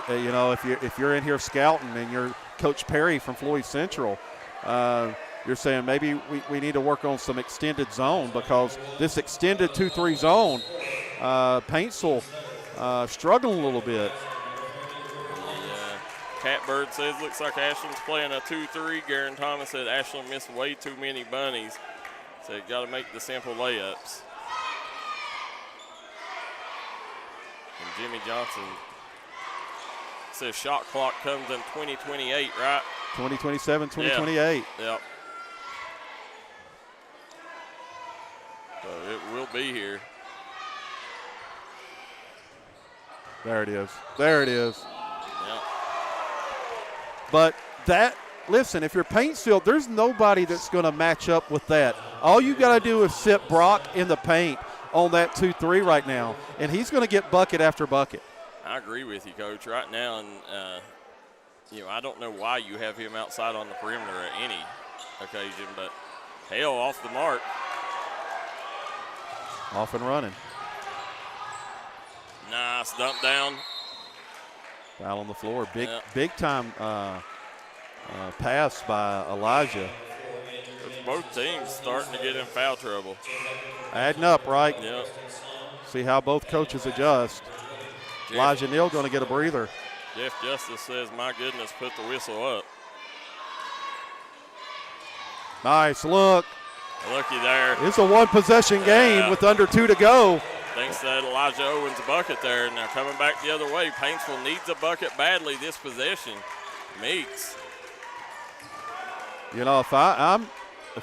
Yep. If you're in here scouting and you're Coach Perry from Floyd Central, you're saying maybe we need to work on some extended zone, because this extended 2-3 zone, Paintsville struggling a little bit. Catbird says looks like Ashland's playing a 2-3. Garen Thomas said Ashland missed way too many bunnies. So got to make the simple layups. And Jimmy Johnson says shot clock comes in 2028, right? 2027, 2028. Yep. So it will be here. There it is. There it is. Yep. But listen, if you're Paintsville, there's nobody that's going to match up with that. All you got to do is sit Brock in the paint on that 2-3 right now, and he's going to get bucket after bucket. I agree with you, Coach. Right now, and I don't know why you have him outside on the perimeter at any occasion, but hell, off the mark. Off and running. Nice dump down. Foul on the floor. Big time pass by Elijah. Both teams starting to get in foul trouble. Adding up, right? Yep. See how both coaches adjust. Elijah Neal going to get a breather. Jeff Justice says, my goodness, put the whistle up. Nice look. Looky there. It's a one-possession game with under 2 to go. Thanks to that Elijah Owens bucket there. Now coming back the other way, Paintsville needs a bucket badly this possession. Meeks. If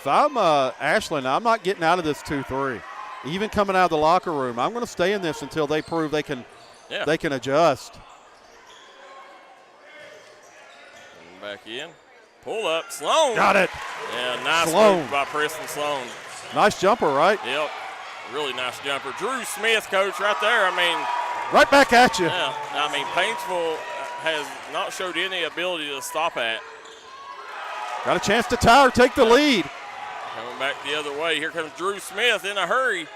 I'm Ashland, I'm not getting out of this 2-3. Even coming out of the locker room, I'm going to stay in this until they prove they can adjust. And back in. Pull up, Sloan. Got it. Yeah, nice Sloan. move by Preston Sloan. Nice jumper, right? Yep, really nice jumper. Drew Smith, Coach, right there. Right back at you. Yeah, Paintsville has not showed any ability to stop at. Got a chance to tie or take the lead. Coming back the other way. Here comes Drew Smith in a hurry.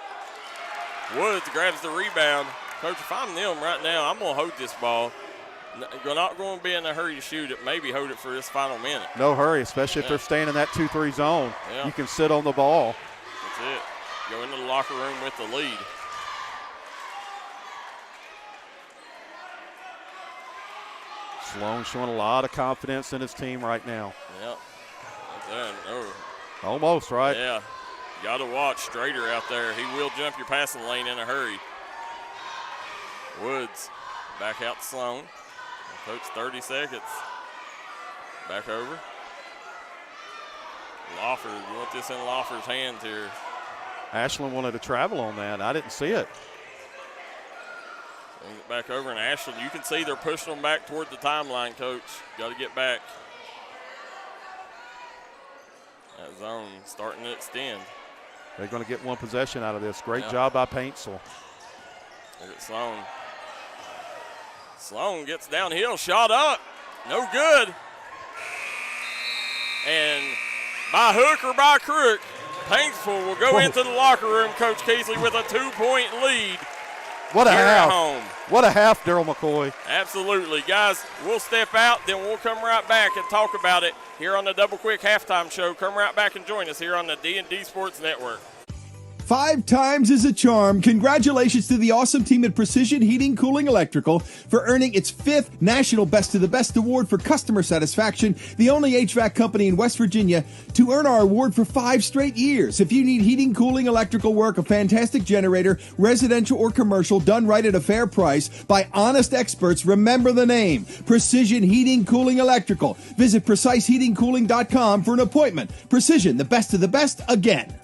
Woods grabs the rebound. Coach, if I'm them right now, I'm going to hold this ball. Not going to be in a hurry to shoot it. Maybe hold it for this final minute. No hurry, especially if they're staying in that 2-3 zone. Yeah. You can sit on the ball. That's it. Go into the locker room with the lead. Sloan showing a lot of confidence in his team right now. Yep. Almost, right? Yeah. Got to watch Strader out there. He will jump your passing lane in a hurry. Woods back out to Sloan. Coach, 30 seconds. Back over. Lawford, you want this in Lawford's hands here. Ashland wanted to travel on that. I didn't see it. Back over in Ashland. You can see they're pushing them back toward the timeline, Coach. Got to get back. That zone starting to extend. They're going to get one possession out of this. Great job by Paintsville. Look at Sloan. Sloan gets downhill, shot up. No good. And by hook or by crook, Paintsville will go into the locker room, Coach Keathley, with a 2-point lead. What a half. Home. What a half, Darryl McCoy. Absolutely. Guys, we'll step out, then we'll come right back and talk about it here on the Double Quick Halftime Show. Come right back and join us here on the D&D Sports Network. 5 times is a charm. Congratulations to the awesome team at Precision Heating, Cooling, Electrical for earning its 5th National Best of the Best Award for customer satisfaction, the only HVAC company in West Virginia to earn our award for 5 straight years. If you need heating, cooling, electrical work, a fantastic generator, residential or commercial, done right at a fair price by honest experts, remember the name, Precision Heating, Cooling, Electrical. Visit PreciseHeatingCooling.com for an appointment. Precision, the best of the best, again.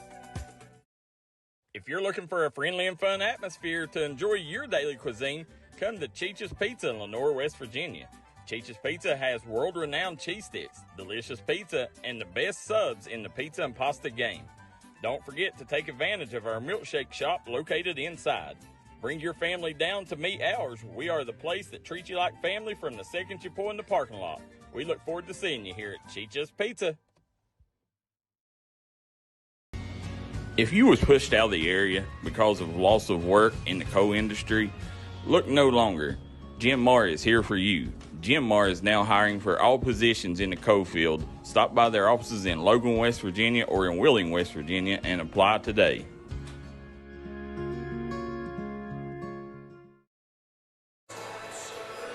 If you're looking for a friendly and fun atmosphere to enjoy your daily cuisine, come to Cheech's Pizza in Lenore, West Virginia. Cheech's Pizza has world-renowned cheese sticks, delicious pizza, and the best subs in the pizza and pasta game. Don't forget to take advantage of our milkshake shop located inside. Bring your family down to meet ours. We are the place that treats you like family from the second you pull in the parking lot. We look forward to seeing you here at Cheech's Pizza. If you was pushed out of the area because of loss of work in the coal industry, look no longer. Jim Marr is here for you. Jim Marr is now hiring for all positions in the coal field. Stop by their offices in Logan, West Virginia or in Wheeling, West Virginia and apply today.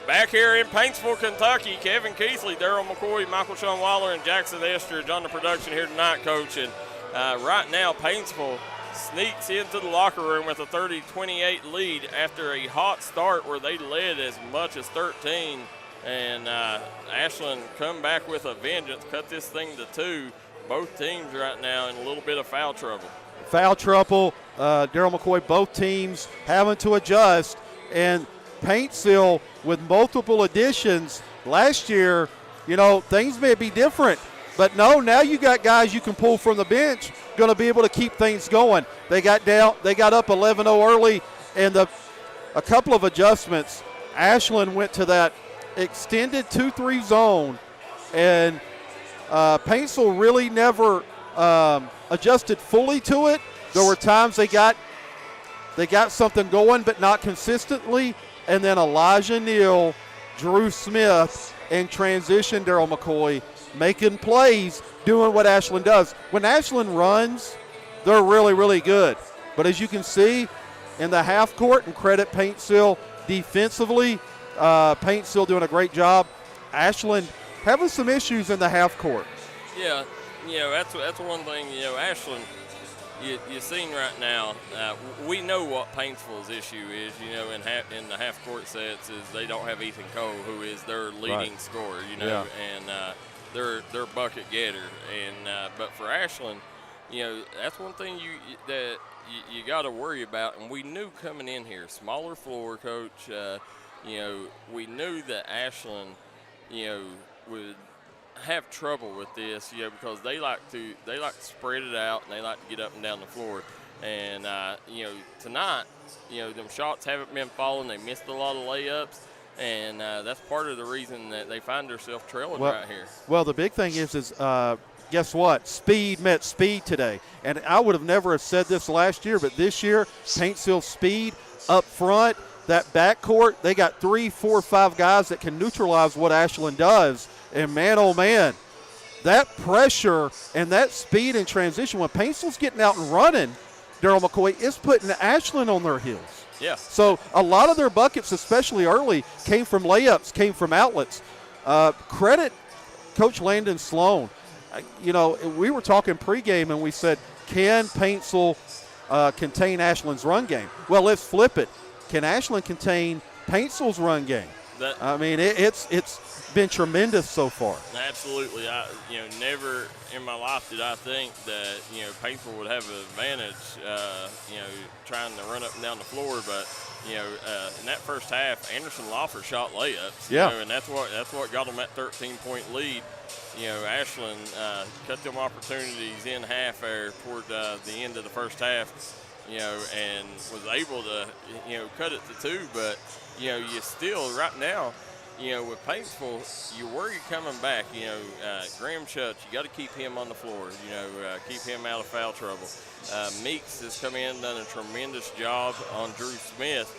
Back here in Paintsville, Kentucky, Kevin Keathley, Darryl McCoy, Michael Sean Waller, and Jackson Estridge on the production here tonight, Coach. And right now, Paintsville sneaks into the locker room with a 30-28 lead after a hot start where they led as much as 13. And Ashland come back with a vengeance, cut this thing to 2. Both teams right now in a little bit of foul trouble. Foul trouble, Darryl McCoy, both teams having to adjust. And Paintsville with multiple additions. Last year, things may be different. But no, now you got guys you can pull from the bench, going to be able to keep things going. They got up 11-0 early, and a couple of adjustments. Ashland went to that extended 2-3 zone, and Paintsville really never adjusted fully to it. There were times they got something going, but not consistently. And then Elijah Neal, Drew Smith, and transition Darryl McCoy making plays, doing what Ashland does. When Ashland runs, they're really, really good. But as you can see in the half court, and credit Paintsville defensively, Paintsville doing a great job. Ashland having some issues in the half court. Yeah, that's one thing. Ashland, you're seeing right now. We know what Paintsville's issue is. In the half court sets, is they don't have Ethan Cole, who is their leading scorer. And their bucket getter. And but for Ashland, that's one thing you got to worry about. And we knew coming in here, smaller floor, Coach. We knew that Ashland, would have trouble with this, because they like to spread it out and they like to get up and down the floor. And tonight, them shots haven't been falling. They missed a lot of layups, and that's part of the reason that they find themselves trailing right here. Well, the big thing is guess what? Speed met speed today. And I would have never have said this last year, but this year, Paintsville speed up front, that backcourt, they got 3, 4, 5 guys that can neutralize what Ashland does. And, man, oh, man, that pressure and that speed and transition, when Paintsville's getting out and running, Darryl McCoy, is putting Ashland on their heels. Yeah. So a lot of their buckets, especially early, came from layups, came from outlets. Credit Coach Landon Sloan. We were talking pregame, and we said, can Paintsville contain Ashland's run game? Well, let's flip it. Can Ashland contain Paintsville's run game? It's been tremendous so far. Absolutely. Never in my life did I think that, Paintsville would have an advantage, trying to run up and down the floor. But, in that first half, Anderson Lawfer shot layups. And that's what got them that 13-point lead. Ashland cut them opportunities in half there toward the end of the first half, and was able to, cut it to 2. But, you still right now, with Paintsville, you worry coming back. Graham Schutz, you got to keep him on the floor. Keep him out of foul trouble. Meeks has come in, done a tremendous job on Drew Smith.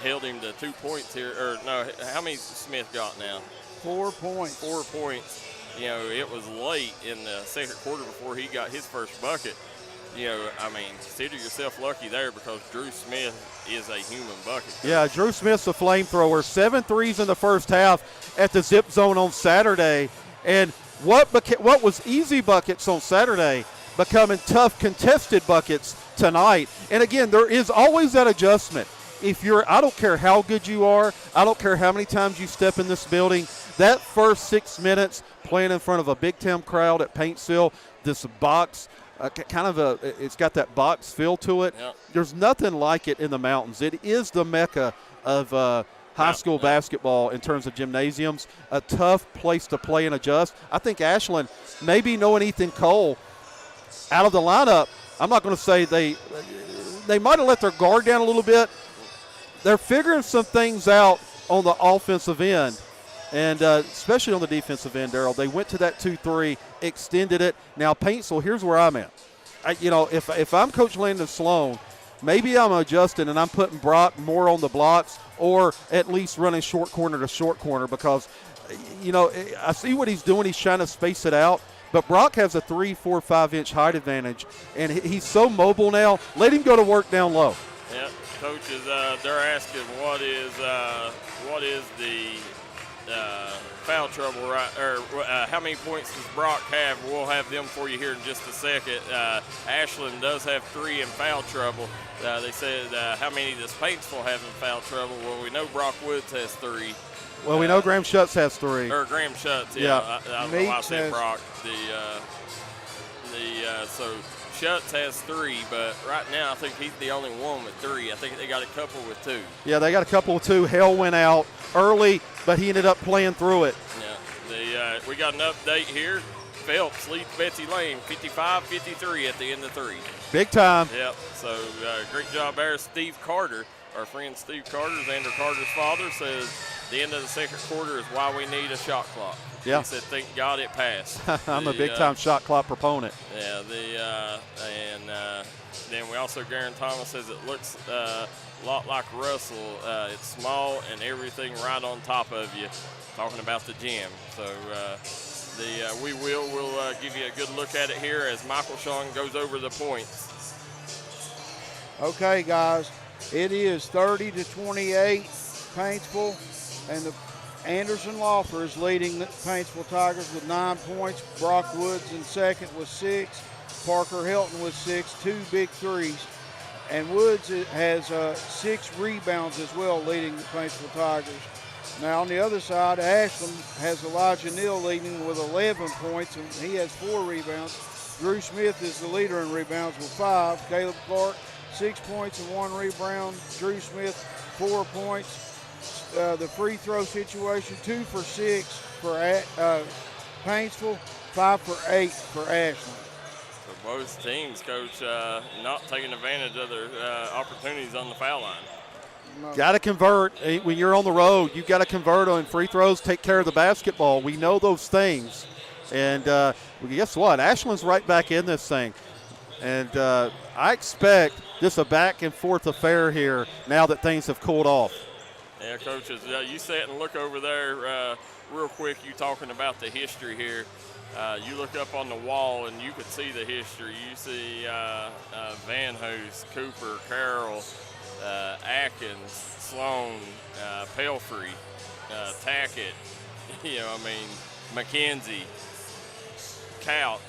Held him to 2 points here. Or no, how many Smith got now? 4 points. 4 points. It was late in the second quarter before he got his first bucket. Consider yourself lucky there, because Drew Smith is a human bucket. Yeah, Drew Smith's a flamethrower. 7 threes in the first half at the zip zone on Saturday. And what was easy buckets on Saturday becoming tough contested buckets tonight. And again, there is always that adjustment. I don't care how good you are, I don't care how many times you step in this building, that first 6 minutes playing in front of a Big Ten crowd at Paintsville, this box, it's got that box feel to it. Yep. There's nothing like it in the mountains. It is the mecca of high school basketball in terms of gymnasiums. A tough place to play and adjust. I think Ashland, maybe knowing Ethan Cole out of the lineup, I'm not going to say they might have let their guard down a little bit. They're figuring some things out on the offensive end. And especially on the defensive end, Darryl, they went to that 2-3, extended it. Now, Paintsville, here's where I'm at. If I'm Coach Landon Sloan, maybe I'm adjusting and I'm putting Brock more on the blocks, or at least running short corner to short corner, because, I see what he's doing. He's trying to space it out. But Brock has a 3, 4, 5-inch height advantage, and he's so mobile now. Let him go to work down low. Yeah, coaches, they're asking what is the foul trouble, right? Or how many points does Brock have? We'll have them for you here in just a second. Ashland does have 3 in foul trouble. They said, how many does Paintsville have in foul trouble? Well, we know Brock Woods has 3. Well, we know Graham Schutz has 3. Or Graham Schutz, yeah. I don't know why I said Brock. So Schutz has 3, but right now I think he's the only one with 3. I think they got a couple with 2. Yeah, they got a couple with 2. Hale went out early, but he ended up playing through it. Yeah. we got an update here. Phelps leads Betsy Lane 55-53 at the end of 3. Big time. Yep. So great job there. Steve Carter, our friend Steve Carter, Xander Carter's father, says the end of the second quarter is why we need a shot clock. Yeah. He said, thank God it passed. I'm a big-time shot clock proponent. Yeah, then we also, Garen Thomas says it looks a lot like Russell. It's small and everything right on top of you, talking about the gym. So we'll give you a good look at it here as Michael Sean goes over the points. Okay, guys, it is 30-28 Paintsville, and the Anderson Laufer is leading the Paintsville Tigers with 9 points. Brock Woods in second with 6. Parker Helton with 6, 2 big threes. And Woods has 6 rebounds as well, leading the Paintsville Tigers. Now on the other side, Ashland has Elijah Neal leading with 11 points, and he has 4 rebounds. Drew Smith is the leader in rebounds with 5. Caleb Clark, 6 points and 1 rebound. Drew Smith, 4 points. The free throw situation, 2 for 6 for Paintsville, 5 for 8 for Ashland. So both teams, Coach, not taking advantage of their opportunities on the foul line. No. Got to convert. When you're on the road, you've got to convert on free throws, take care of the basketball. We know those things. And guess what? Ashland's right back in this thing. And I expect this a back-and-forth affair here now that things have cooled off. Yeah, coaches, you sit and look over there real quick. You talking about the history here. You look up on the wall and you can see the history. You see Van Hoos, Cooper, Carroll, Atkins, Sloan, Pelfrey, Tackett, McKenzie, Couch.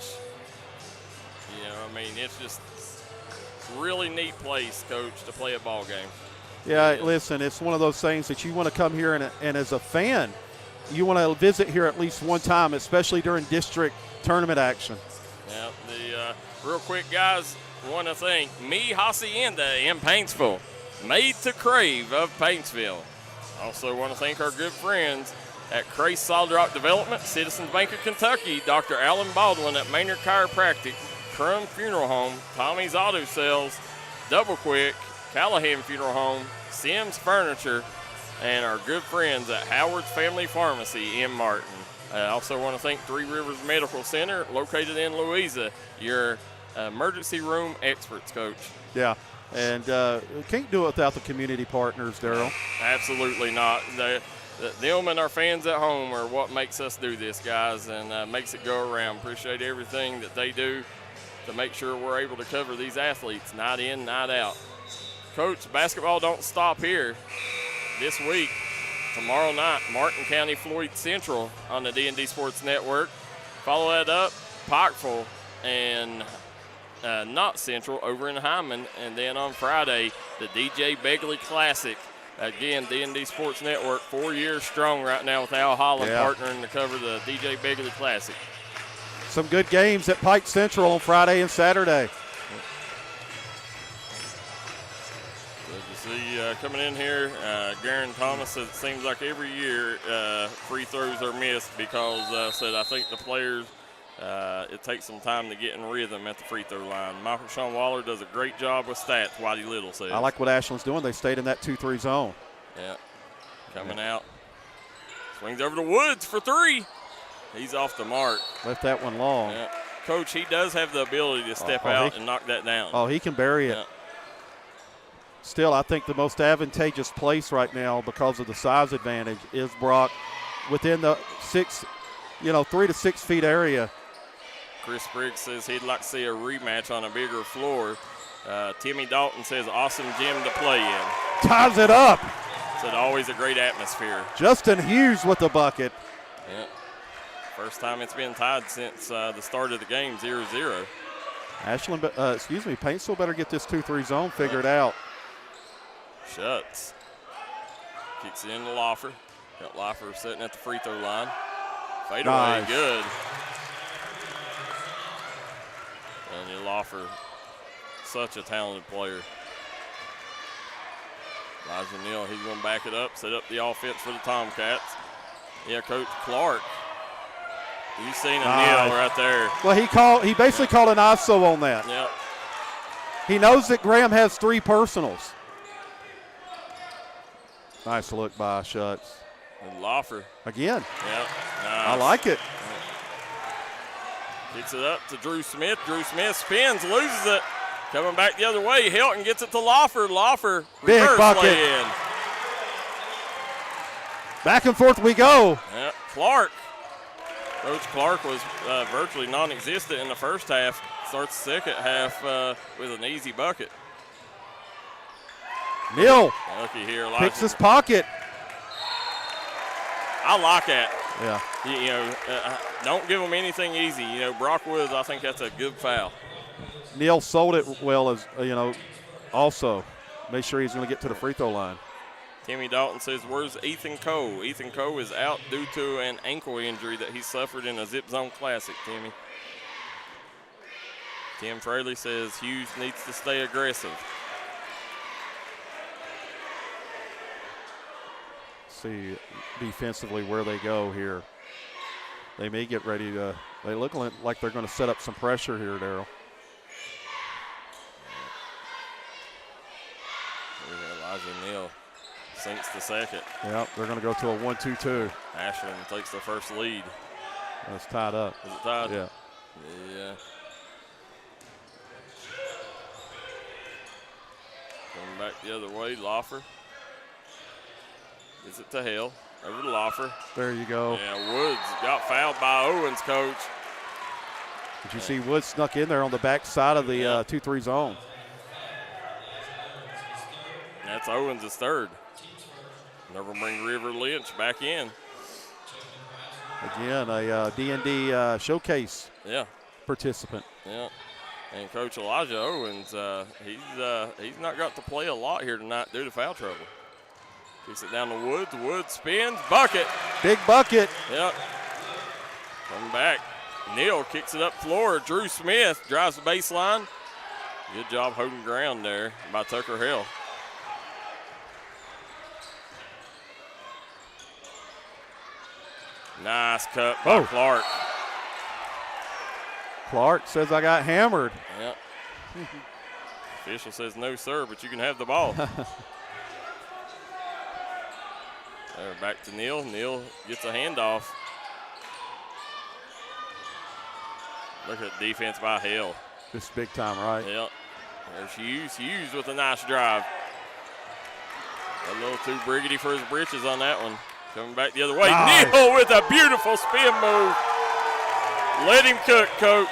It's just really neat place, Coach, to play a ball game. Yeah, listen, it's one of those things that you want to come here and as a fan, you want to visit here at least one time, especially during district tournament action. Yeah, real quick, guys, want to thank Mi Hacienda in Paintsville, Made to Crave of Paintsville. Also want to thank our good friends at Crace Solid Rock Development, Citizens Bank of Kentucky, Dr. Alan Baldwin at Maynard Chiropractic, Crum Funeral Home, Tommy's Auto Sales, Double Quick, Callahan Funeral Home, Sims Furniture, and our good friends at Howard's Family Pharmacy in Martin. I also want to thank Three Rivers Medical Center, located in Louisa, your emergency room experts, Coach. Yeah, and can't do it without the community partners, Darryl. Absolutely not. Them and our fans at home are what makes us do this, guys, and makes it go around. Appreciate everything that they do to make sure we're able to cover these athletes night in, night out. Coach, basketball don't stop here. This week, tomorrow night, Martin County Floyd Central on the D&D Sports Network. Follow that up, Pikeville and not Central over in Hyman. And then on Friday, the DJ Begley Classic. Again, D&D Sports Network, 4 years strong right now with Al Holland partnering to cover the DJ Begley Classic. Some good games at Pike Central on Friday and Saturday. Coming in here, Garen Thomas says it seems like every year free throws are missed because said I think the players, it takes some time to get in rhythm at the free throw line. Michael Sean Waller does a great job with stats, Whitey Little says. I like what Ashland's doing. They stayed in that 2-3 zone. Yeah, coming out. Swings over to Woods for 3. He's off the mark. Left that one long. Yeah. Coach, he does have the ability to step out and knock that down. Oh, he can bury it. Yeah. Still, I think the most advantageous place right now because of the size advantage is Brock within the 3 to 6 feet area. Chris Briggs says he'd like to see a rematch on a bigger floor. Timmy Dalton says awesome gym to play in. Ties it up. Said always a great atmosphere. Justin Hughes with the bucket. Yeah. First time it's been tied since the start of the game, 0-0. Paintsville better get this 2-3 zone figured out. Shuts. Kicks it into Laufer. Got Laufer sitting at the free throw line. Fade away, good. And Laufer, such a talented player. Elijah Neal, he's going to back it up, set up the offense for the Tomcats. Yeah, Coach Clark You seen a kneel right there. Well, he basically called an ISO on that. Yep. He knows that Graham has 3 personals. Nice look by Schutz. And Loffer. Again. Yep. Nice. I like it. Kicks it up to Drew Smith. Drew Smith spins, loses it. Coming back the other way. Hilton gets it to Loffer. Loffer. Big bucket. Lay-in. Back and forth we go. Yep. Clark. Coach Clark was virtually non-existent in the first half. Starts the second half with an easy bucket. Neal Lucky here. picks his pocket. I like that. Yeah. Don't give them anything easy. Brock Woods, I think that's a good foul. Neal sold it well as, also. Make sure he's going to get to the free throw line. Timmy Dalton says, where's Ethan Cole? Ethan Cole is out due to an ankle injury that he suffered in a Zip Zone Classic, Timmy. Tim Fraley says Hughes needs to stay aggressive. See defensively where they go here. They may get ready to, they look like they're going to set up some pressure here, Darryl. Elijah Neal sinks the second. Yep, they're going to go to a 1-2-2. Ashland takes the first lead. It's tied up. Is it tied? Yeah. Yeah. Coming back the other way, Loffer. Gets it to Hill. Over to Loffer. There you go. Yeah, Woods got fouled by Owens, coach. Did you see Woods snuck in there on the back side of the 2-3 zone? That's Owens' third. Never bring River Lynch back in. Again, a D&D showcase participant. Yeah. And Coach Elijah Owens, he's not got to play a lot here tonight due to foul trouble. Kicks it down to Woods. Woods spins. Bucket. Big bucket. Yep. Coming back. Neal kicks it up floor. Drew Smith drives the baseline. Good job holding ground there by Tucker Hill. Nice cut by Clark. Clark says I got hammered. Yep. Official says no, sir, but you can have the ball. There, back to Neal. Neal gets a handoff. Look at the defense by Hill. This is big time, right? Yep. There's Hughes. Hughes with a nice drive. A little too briggity for his britches on that one. Coming back the other way. Nice. Neal with a beautiful spin move. Let him cook, coach.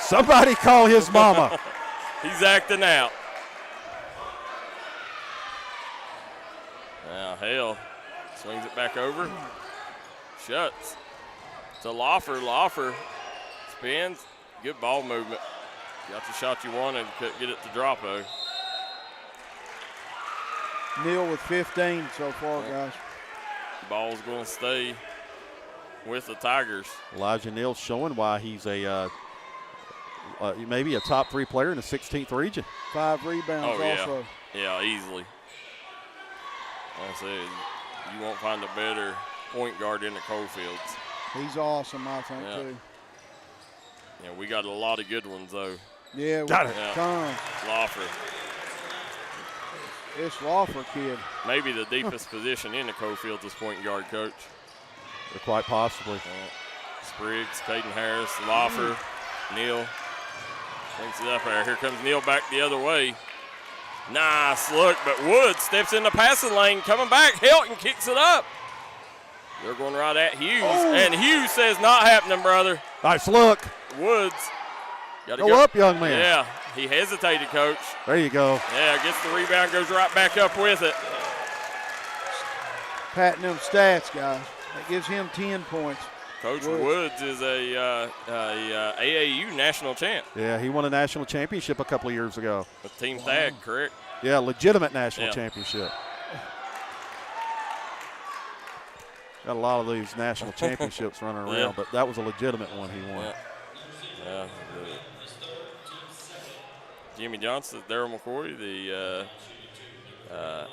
Somebody call his mama. He's acting out. Now Hale swings it back over. Shuts to Loffer. Loffer spins. Good ball movement. Got the shot you wanted. Couldn't get it to drop, though. Neal with 15 so far, guys. The ball's going to stay with the Tigers. Elijah Neal showing why he's a maybe a top 3 player in the 16th region. 5 rebounds also. Yeah, easily. Like I said, you won't find a better point guard in the Coalfields. He's awesome, I think, too. Yeah, we got a lot of good ones, though. Yeah, got it. Tons. Loffer. This Loffer kid. Maybe the deepest position in the Coalfields is point guard, coach. Quite possibly. Spriggs, Caden Harris, Loffer, Neal. Thinks it up there. Here comes Neal back the other way. Nice look, but Woods steps in the passing lane. Coming back, Helton kicks it up. They're going right at Hughes, and Hughes says not happening, brother. Nice look. Woods. Go up, young man. Yeah, he hesitated, coach. There you go. Yeah, gets the rebound, goes right back up with it. Patting them stats, guys. That gives him 10 points. Coach Woods is a AAU national champ. Yeah, he won a national championship a couple of years ago. With Team Tag, correct? Yeah, legitimate national championship. Got a lot of these national championships running around, but that was a legitimate one he won. Yeah. Jimmy Johnson, Darryl McCoy, the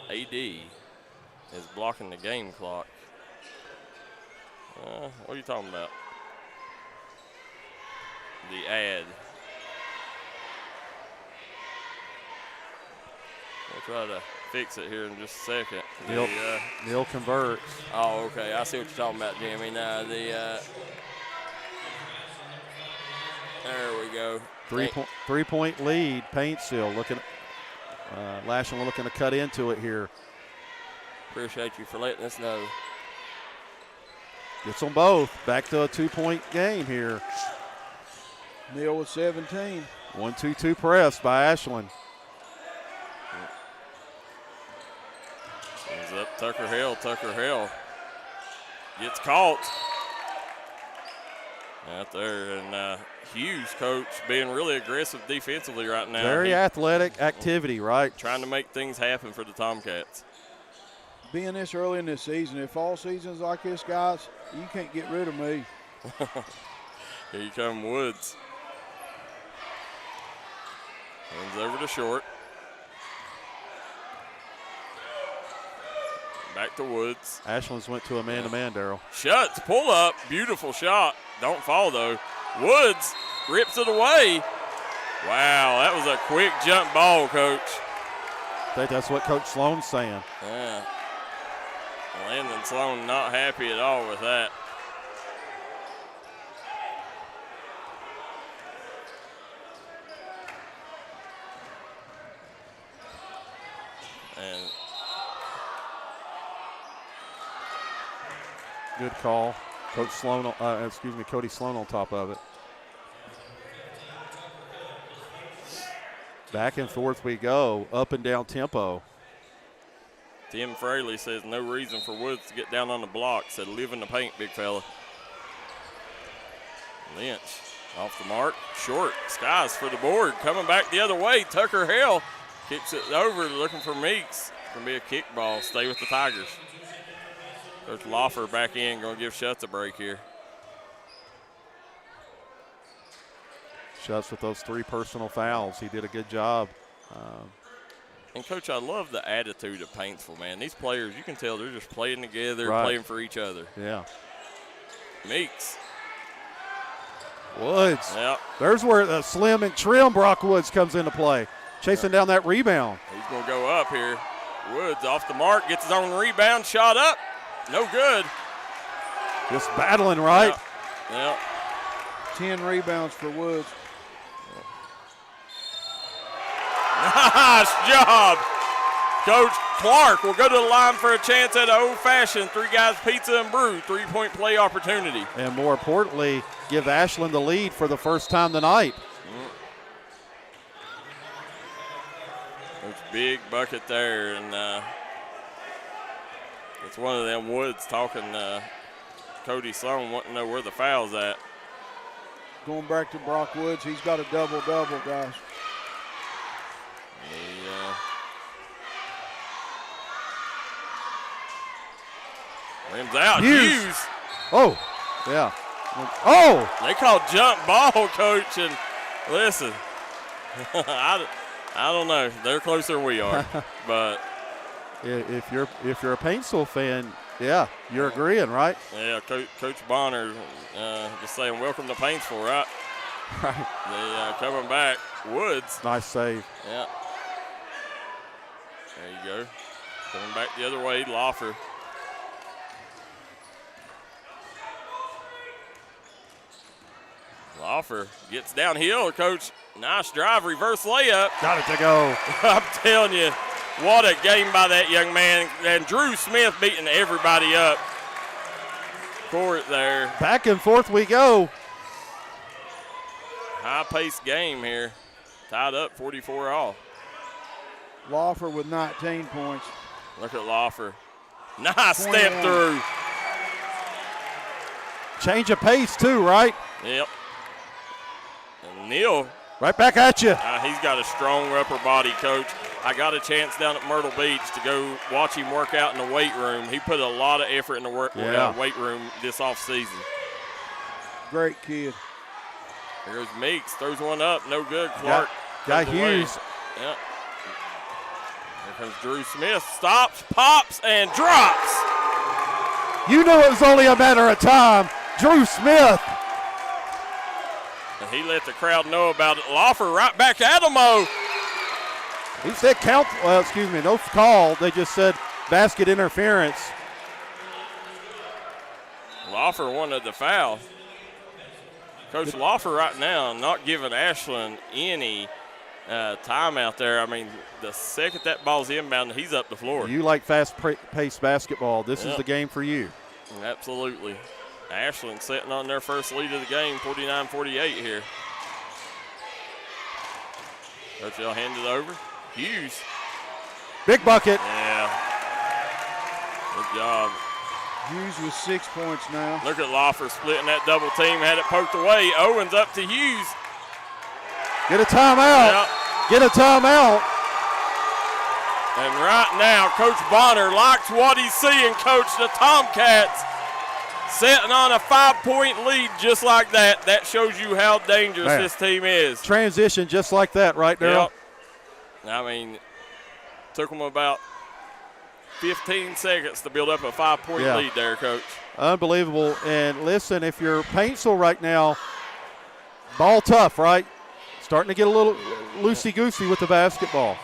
AD, is blocking the game clock. What are you talking about? the ad. We'll try to fix it here in just a second. Neal converts. Oh, okay. I see what you're talking about, Jimmy. Now, there we go. 3-point lead. Paintsville looking. Ashland looking to cut into it here. Appreciate you for letting us know. Gets them both. Back to a 2-point game here. Neal with 17. 1-2-2 press by Ashland. He's up Tucker Hill. Tucker Hill gets caught. Out there, and Hughes, coach, being really aggressive defensively right now. Very athletic activity, right? Trying to make things happen for the Tomcats. Being this early in this season, if all seasons like this, guys, you can't get rid of me. Here you come, Woods. Hands over to Short. Back to Woods. Ashland's went to a man-to-man, Darryl. Shuts, pull up, beautiful shot. Don't fall, though. Woods rips it away. Wow, that was a quick jump ball, Coach. I think that's what Coach Sloan's saying. Yeah. Landon Sloan not happy at all with that. And good call. Coach Sloan, Cody Sloan on top of it. Back and forth we go, up and down tempo. Tim Fraley says no reason for Woods to get down on the block. Said live in the paint, big fella. Lynch off the mark. Short. Skies for the board. Coming back the other way. Tucker Hill kicks it over, looking for Meeks. Going to be a kick ball. Stay with the Tigers. Coach Loffer back in. Going to give Schutz a break here. Schutz with those 3 personal fouls. He did a good job. And, Coach, I love the attitude of Paintsville, man. These players, you can tell they're just playing together, right. Playing for each other. Yeah. Meeks. Woods. Yep. There's where the slim and trim Brock Woods comes into play. Chasing down that rebound. He's going to go up here. Woods off the mark, gets his own rebound, shot up. No good. Just battling, right? Yep. 10 rebounds for Woods. Nice job. Coach Clark will go to the line for a chance at an old-fashioned 3 Guys Pizza and Brew 3-point play opportunity. And more importantly, give Ashland the lead for the first time tonight. There's a big bucket there, and it's one of them Woods talking Cody Sloan wanting to know where the foul's at. Going back to Brock Woods, he's got a double-double, guys. Rims out. Hughes. Oh, yeah. Oh! They call jump ball, Coach, and listen, I don't know. They're closer than we are, but if you're a Paintsville fan, yeah, you're agreeing, right? Yeah, Coach Bonner just saying welcome to Paintsville, right? Right. They coming back. Woods. Nice save. Yeah. There you go. Coming back the other way, Loffer. Loffer gets downhill, Coach. Nice drive, reverse layup. Got it to go. I'm telling you, what a game by that young man. And Drew Smith beating everybody up. Court there. Back and forth we go. High-paced game here. Tied up 44 all. Loffer with 19 points. Look at Loffer. Nice step through. Change of pace too, right? Yep. And Neal. Right back at you. He's got a strong upper body, Coach. I got a chance down at Myrtle Beach to go watch him work out in the weight room. He put a lot of effort in the weight room this offseason. Great kid. There's Meeks. Throws one up. No good. Clark. Got Hughes. Yep. Here comes Drew Smith. Stops, pops, and drops. You knew it was only a matter of time. Drew Smith. And he let the crowd know about it. Loffer right back at him, oh. He said count, well, excuse me, no call. They just said basket interference. Loffer wanted the foul. Coach Loffer right now not giving Ashland any time out there. I mean, the second that ball's inbound, he's up the floor. You like fast-paced basketball. This is the game for you. Absolutely. Ashland sitting on their first lead of the game, 49-48 here. Coach will hand it over. Hughes. Big bucket. Yeah. Good job. Hughes with 6 points now. Look at Loffer splitting that double team. Had it poked away. Owens up to Hughes. Get a timeout. Yep. Get a timeout. And right now, Coach Bonner likes what he's seeing, Coach. The Tomcats sitting on a 5-point lead just like that. That shows you how dangerous this team is. Transition just like that, right, Darryl? Yep. I mean, took them about 15 seconds to build up a 5-point lead there, Coach. Unbelievable. And listen, if you're Paintsville right now, ball tough, right? Starting to get a little loosey-goosey with the basketball.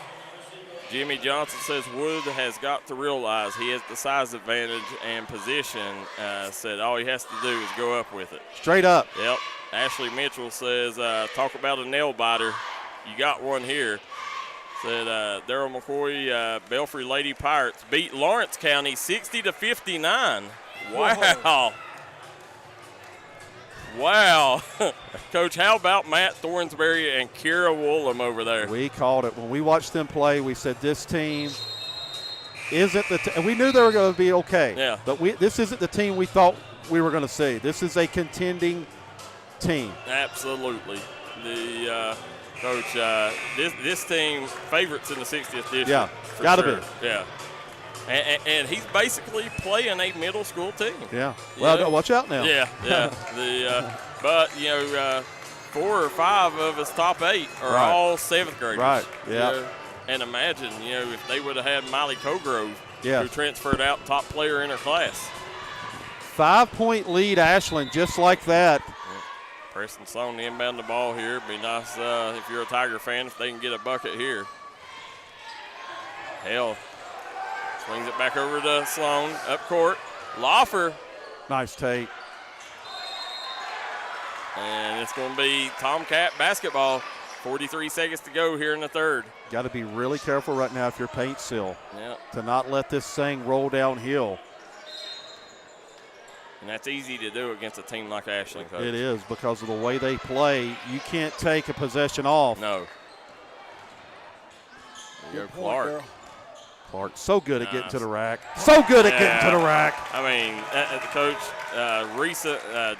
Jimmy Johnson says Wood has got to realize he has the size advantage and position. Said all he has to do is go up with it. Straight up. Yep. Ashley Mitchell says, talk about a nail biter. You got one here. Said Darryl McCoy, Belfry Lady Pirates beat Lawrence County 60-59. Wow. Wow. Coach, how about Matt Thornsberry and Kira Woolham over there? We called it. When we watched them play, we said this team isn't the we knew they were going to be okay. Yeah. But this isn't the team we thought we were going to see. This is a contending team. Absolutely. The Coach, this team favorites in the 60th district. Yeah, got to be. Yeah. And he's basically playing a middle school team. Yeah. Well, watch out now. Yeah, yeah. But, 4 or 5 of his top 8 are all 7th graders. Right, yeah. And imagine, if they would have had Miley Cogrove, who transferred out top player in her class. 5-point lead, Ashland, just like that. Preston Sloan inbound the ball here. Be nice if you're a Tiger fan if they can get a bucket here. Hell. Swings it back over to Sloan, up court. Loffer. Nice take. And it's going to be Tomcat basketball. 43 seconds to go here in the third. Got to be really careful right now if you're Paintsville to not let this thing roll downhill. And that's easy to do against a team like Ashland, Coach. It is because of the way they play. You can't take a possession off. No. There you go, Clark. Clark, so good at getting to the rack. So good at getting to the rack. I mean, the coach,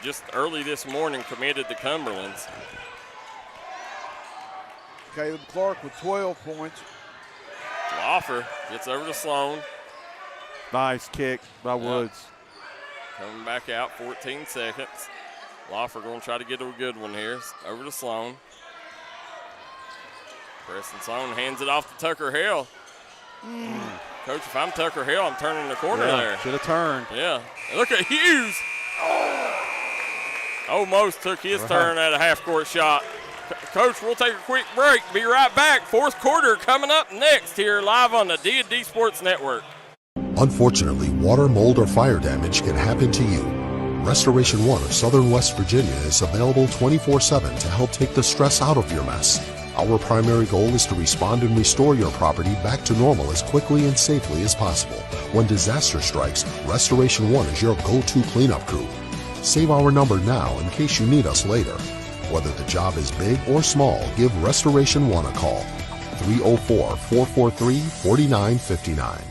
just early this morning, committed to Cumberland's. Caleb Clark with 12 points. Loffer gets over to Sloan. Nice kick by Woods. Coming back out, 14 seconds. Loffer going to try to get a good one here. Over to Sloan. Preston Sloan hands it off to Tucker Hale. Coach, if I'm Tucker Hale, I'm turning the corner there. Should have turned. Yeah. Look at Hughes. Almost took his turn at a half-court shot. Coach, we'll take a quick break. Be right back. Fourth quarter coming up next here live on the D&D Sports Network. Unfortunately, water, mold, or fire damage can happen to you. Restoration One of Southern West Virginia is available 24/7 to help take the stress out of your mess. Our primary goal is to respond and restore your property back to normal as quickly and safely as possible. When disaster strikes, Restoration One is your go-to cleanup crew. Save our number now in case you need us later. Whether the job is big or small, give Restoration One a call. 304-443-4959.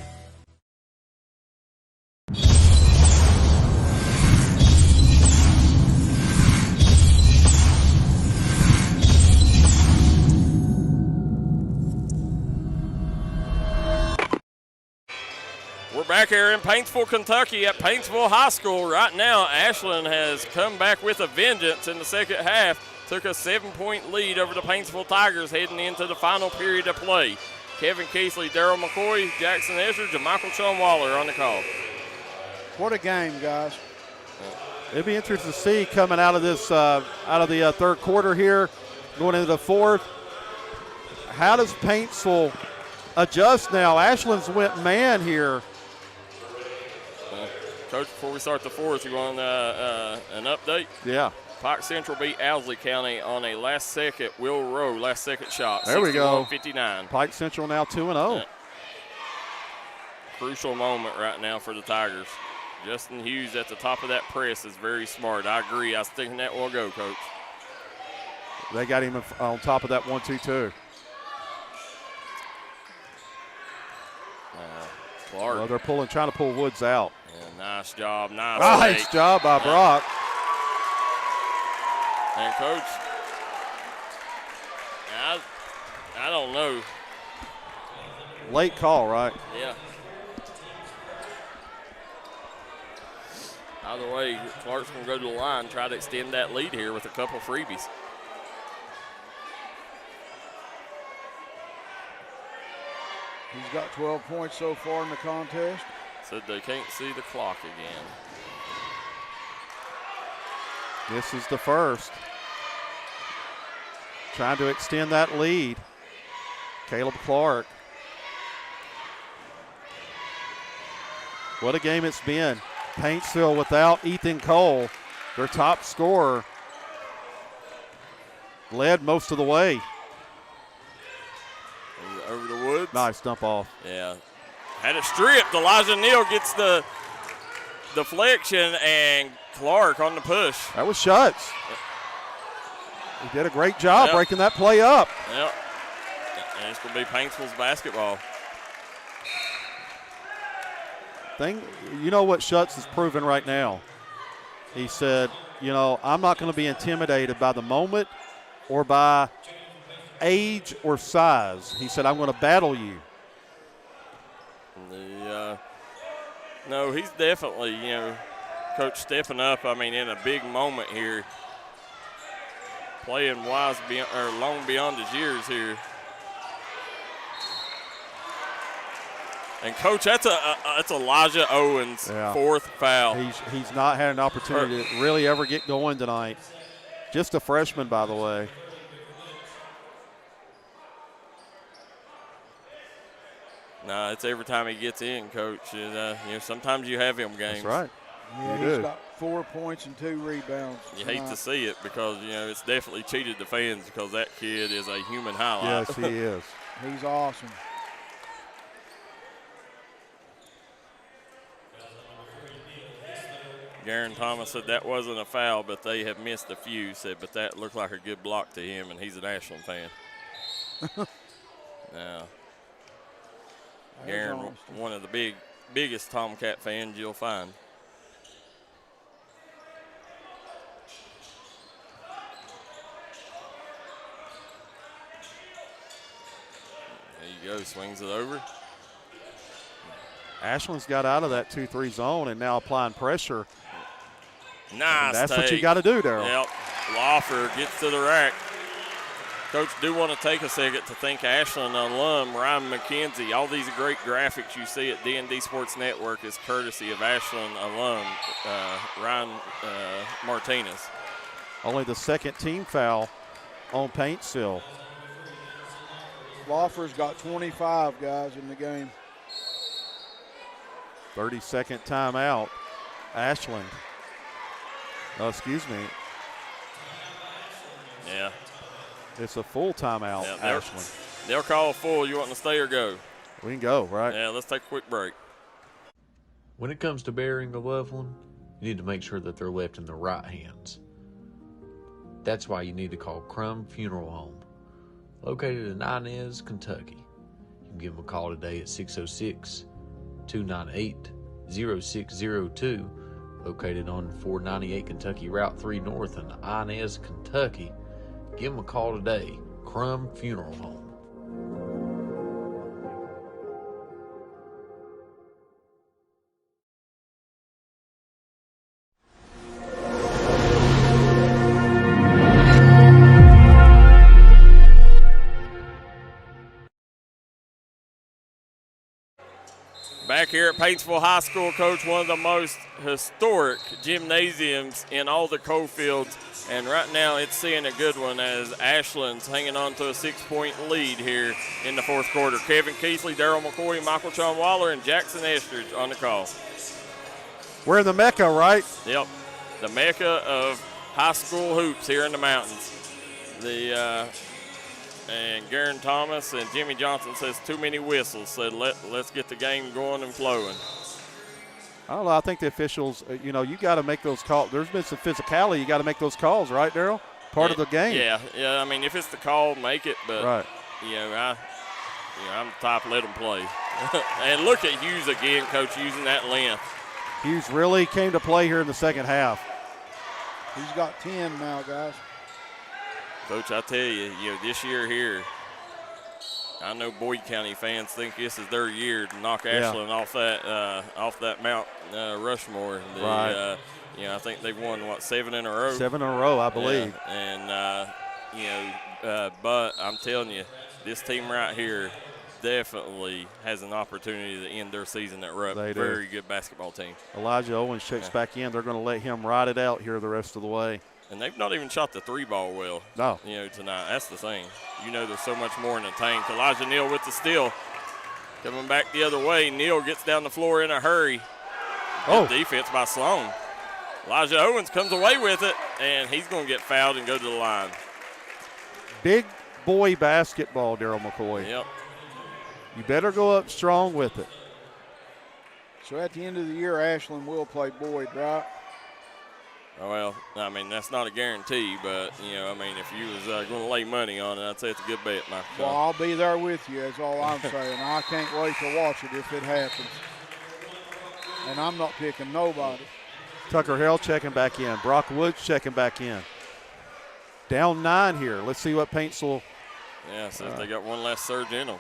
We're back here in Paintsville, Kentucky at Paintsville High School. Right now, Ashland has come back with a vengeance in the second half. Took a 7-point lead over the Paintsville Tigers heading into the final period of play. Kevin Keathley, Darryl McCoy, Jackson Etheridge, and Michael Chunwaller on the call. What a game, guys. It'd be interesting to see coming out of this, out of the third quarter here, going into the fourth. How does Paintsville adjust now? Ashland's went man here. Coach, before we start the fourth, you want an update? Yeah. Pike Central beat Owsley County on a last-second Will Rowe last-second shot. There we go. 61-59. Pike Central now 2-0. Yeah. Crucial moment right now for the Tigers. Justin Hughes at the top of that press is very smart. I agree. I was thinking that will go, Coach. They got him on top of that 1-2-2. Clark. Well, they're trying to pull Woods out. Yeah, nice job. Nice Nice job by Brock. And, Coach, I don't know. Late call, right? Yeah. Either way, Clark's going to go to the line, try to extend that lead here with a couple freebies. He's got 12 points so far in the contest. Said they can't see the clock again. This is the first. Trying to extend that lead. Caleb Clark. What a game it's been. Paintsville without Ethan Cole, their top scorer, led most of the way. Over to Woods. Nice dump off. Yeah. Had it stripped. Elijah Neal gets the deflection, and Clark on the push. That was Schutz. He did a great job breaking that play up. Yep. And it's going to be Paintsville's basketball. You know what Schutz is proving right now? He said, I'm not going to be intimidated by the moment or by age or size. He said, I'm going to battle you. No, he's definitely, Coach stepping up, in a big moment here. Playing wise long beyond his years here. And, Coach, that's Elijah Owens' fourth foul. He's not had an opportunity to really ever get going tonight. Just a freshman, by the way. No, it's every time he gets in, Coach. Sometimes you have him games. That's right. Yeah, he's got 4 points and 2 rebounds. You hate to see it because, it's definitely cheated the fans because that kid is a human highlight. Yes, he is. He's awesome. Garen Thomas said that wasn't a foul, but they have missed a few. Said, but that looked like a good block to him, and he's an Ashland fan. Now, Garen, one of the biggest Tomcat fans you'll find. There you go, swings it over. Ashland's got out of that 2-3 zone and now applying pressure. Nice. And that's what you got to do, Darryl. Yep. Lawfer gets to the rack. Coach, do want to take a second to thank Ashland alum Ryan McKenzie. All these great graphics you see at D&D Sports Network is courtesy of Ashland alum Ryan Martinez. Only the second team foul on Paintsville. Lawfer's got 25 guys in the game. 30-second timeout. Ashland. Oh, excuse me. Yeah. It's a full timeout, yeah, Ashland. They'll call a full. You want to stay or go? We can go, right? Yeah, let's take a quick break. When it comes to burying a loved one, you need to make sure that they're left in the right hands. That's why you need to call Crum Funeral Home, located in Inez, Kentucky. You can give them a call today at 606-298-0602, located on 498 Kentucky Route 3 North in Inez, Kentucky. Give them a call today, Crum Funeral Home. Back here at Paintsville High School, Coach, one of the most historic gymnasiums in all the Coalfields. And right now it's seeing a good one as Ashland's hanging on to a 6-point lead here in the fourth quarter. Kevin Keathley, Darryl McCoy, Michael Sean Waller, and Jackson Estridge on the call. We're in the Mecca, right? Yep, the Mecca of high school hoops here in the mountains. And Garen Thomas and Jimmy Johnson says too many whistles. Said let's get the game going and flowing. I don't know. I think the officials, you got to make those calls. There's been some physicality. You got to make those calls, right, Darryl? Part of the game. Yeah. I mean, if it's the call, make it. But right. I'm the type let them play. And look at Hughes again, Coach, using that length. Hughes really came to play here in the second half. He's got 10 now, guys. Coach, I tell you, this year here, I know Boyd County fans think this is their year to knock Ashland off that Mount Rushmore. Right. I think they've won 7 in a row. 7 in a row, I believe. Yeah. And but I'm telling you, this team right here definitely has an opportunity to end their season at Rupp. They do. Very good basketball team. Elijah Owens checks back in. They're going to let him ride it out here the rest of the way. And they've not even shot the 3-ball well. No. Tonight. That's the thing. There's so much more in the tank. Elijah Neal with the steal. Coming back the other way. Neal gets down the floor in a hurry. Good defense by Sloan. Elijah Owens comes away with it, and he's going to get fouled and go to the line. Big boy basketball, Darryl McCoy. Yep. You better go up strong with it. So at the end of the year, Ashland will play Boyd, right? Well, I mean, that's not a guarantee, but, if you was going to lay money on it, I'd say it's a good bet, Michael. Well, I'll be there with you, is all I'm saying. I can't wait to watch it if it happens. And I'm not picking nobody. Tucker Hale checking back in. Brock Woods checking back in. Down 9 here. Let's see what Paintsville. Yeah, says they got one last surge in them.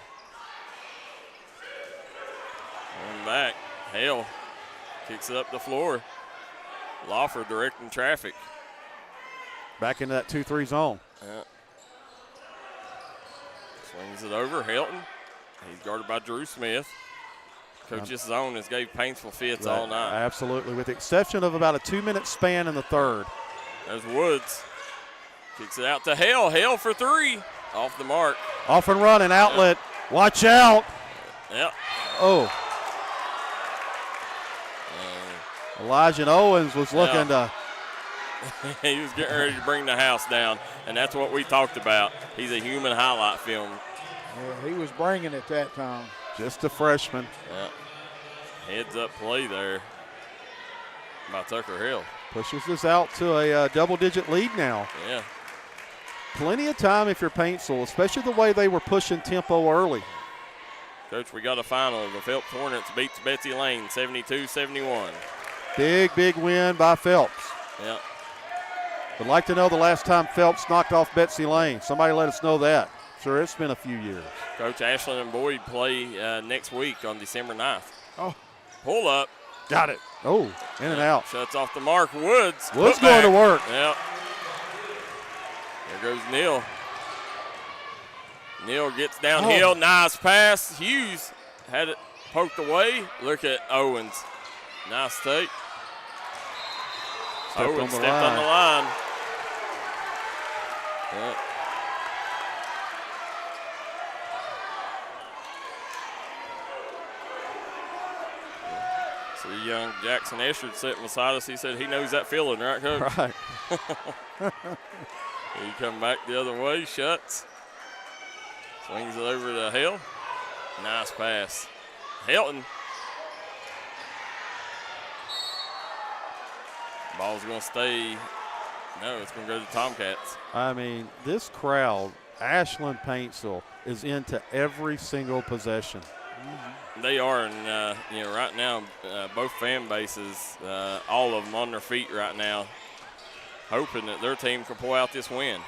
Going back. Hale kicks it up the floor. Lawford directing traffic. Back into that 2-3 zone. Yeah. Swings it over. Helton. He's guarded by Drew Smith. Coach's zone has gave Paintsville fits all night. Absolutely, with the exception of about a 2-minute span in the third. There's Woods. Kicks it out to Hale. Hale for 3. Off the mark. Off and running, outlet. Yep. Watch out. Yep. Oh. Elijah Owens was looking to. He was getting ready to bring the house down, and that's what we talked about. He's a human highlight film. Yeah, he was bringing it that time. Just a freshman. Yeah. Heads up play there by Tucker Hill. Pushes this out to a double-digit lead now. Yeah. Plenty of time if you're Paintsville, especially the way they were pushing tempo early. Coach, we got a final. The Phelps Hornets beats Betsy Lane 72-71. Big win by Phelps. Yeah. Would like to know the last time Phelps knocked off Betsy Lane. Somebody let us know that. Sure, it's been a few years. Coach, Ashland and Boyd play next week on December 9th. Oh. Pull up. Got it. Oh, in and out. Shuts off the mark. Woods going to work. Yep. There goes Neal. Neal gets downhill. Oh. Nice pass. Hughes had it poked away. Look at Owens. Nice take. Owens stepped on the line. Yep. See young Jackson Estridge sitting beside us. He said he knows that feeling, right, Coach? Right. He come back the other way, shuts. Swings it over to Hale. Nice pass. Helton. Ball's going to stay. No, it's going to go to Tomcats. I mean, this crowd, Ashland Paintsville, is into every single possession. They are, and right now, both fan bases, all of them on their feet right now, hoping that their team can pull out this win.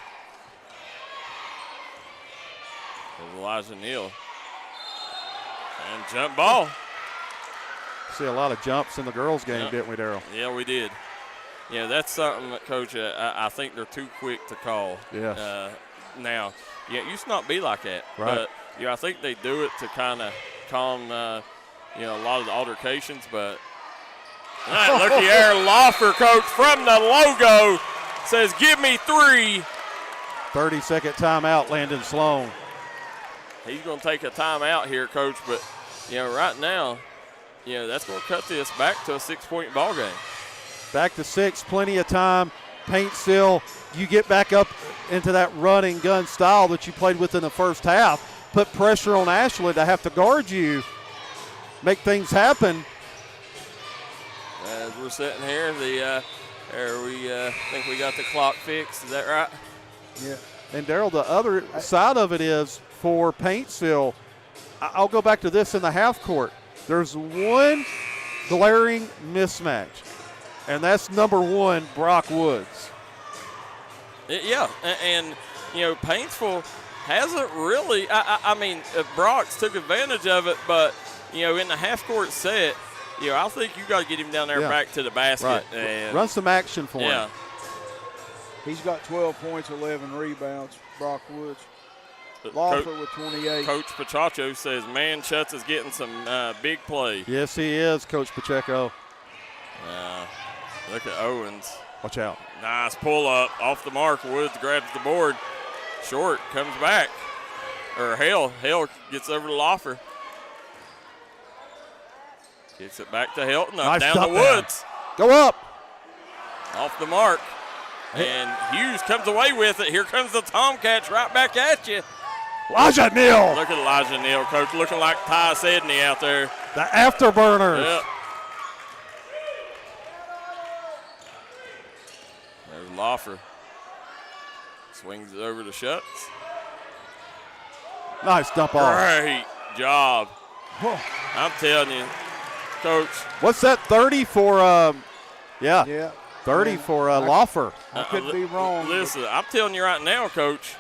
There's Elijah Neal. And jump ball. See a lot of jumps in the girls' game, didn't we, Darryl? Yeah, we did. Yeah, that's something that, Coach, I think they're too quick to call. Yes. Now, it used to not be like that. Right. But, I think they do it to kind of calm a lot of the altercations, but looky there, Loffer, coach, from the logo says, give me 3. 30-second timeout, Landon Sloan. He's going to take a timeout here, coach, but, right now, that's going to cut this back to a 6-point ball game. Back to 6, plenty of time. Paintsville, you get back up into that run and gun style that you played with in the first half. Put pressure on Ashland to have to guard you, make things happen. As we're sitting here, we think we got the clock fixed. Is that right? Yeah. And Darryl, the other side of it is for Paintsville, I'll go back to this in the half court. There's one glaring mismatch, and that's number 1, Brock Woods. Yeah, and Paintsville hasn't really. I mean, Brock's took advantage of it, but in the half court set, I think you got to get him down there back to the basket. Right. And run some action for him. He's got 12 points, 11 rebounds. Brock Woods. Lawfer with 28. Coach Pachacho says Manchutz is getting some big play. Yes, he is, Coach Pacheco. Look at Owens. Watch out. Nice pull up off the mark. Woods grabs the board. Short comes back. Or Hale gets over to Loffer. Gets it back to Helton. Up nice down to Woods. Go up. Off the mark. And Hughes comes away with it. Here comes the Tomcats right back at you. Elijah Neal. Look at Elijah Neal, coach, looking like Ty Sedney out there. The afterburners. Yep. There's Loffer. Swings it over to Schutz. Nice dump off. Great job. I'm telling you, coach. What's that, 30 for, Yeah. 30 for Loffer. I could be wrong. Listen, I'm telling you right now, coach,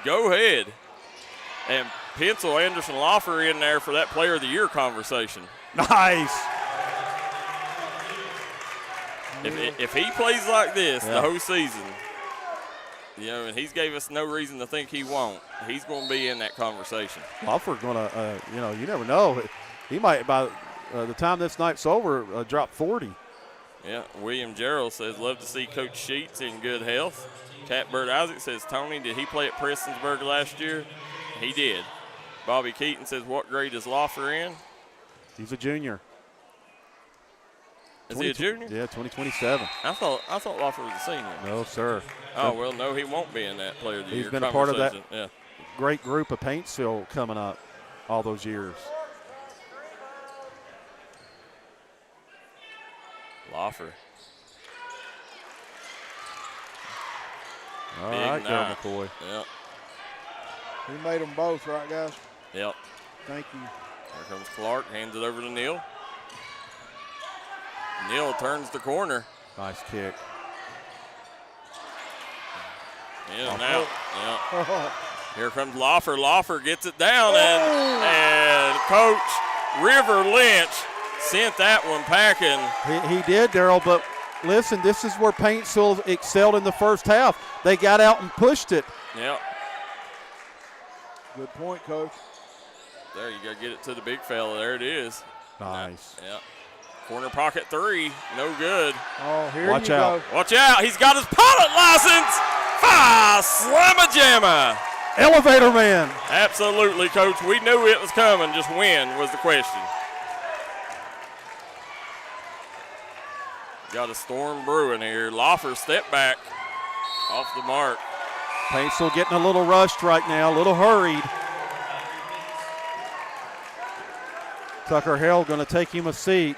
go ahead and pencil Anderson Loffer in there for that Player of the Year conversation. Nice. If he plays like this the whole season, and he's gave us no reason to think he won't, he's going to be in that conversation. Loffer's going to, you never know. He might, by the time this night's over, drop 40. Yeah, William Gerald says, love to see Coach Sheets in good health. Catbird Isaac says, Tony, did he play at Prestonsburg last year? He did. Bobby Keaton says, what grade is Loffer in? He's a junior. Is he a junior? Yeah, 2027. I thought Loffer was a senior. No, sir. Oh, well, no, he won't be in that Player of the Year He's been a part of that yeah. great group of Paintsville coming up all those years. Loffer. All right, Darryl McCoy. Yep. He made them both, right, guys? Yep. Thank you. Here comes Clark, hands it over to Neal. Neal turns the corner. Nice kick. In and out. Yeah. Here comes Loffer. Loffer gets it down, and Coach River Lynch sent that one packing. He did, Darryl, but listen, this is where Paintsville excelled in the first half. They got out and pushed it. Yep. Good point, Coach. There, you got to get it to the big fella. There it is. Nice. Yep. Corner pocket 3, no good. Oh, here Watch you out. go. Watch out, he's got his pilot license. Slamma jamma. Elevator man. Absolutely, Coach. We knew it was coming. Just when was the question. Got a storm brewing here. Loffer step back off the mark. Paintsville getting a little rushed right now, a little hurried. Tucker Hale going to take him a seat.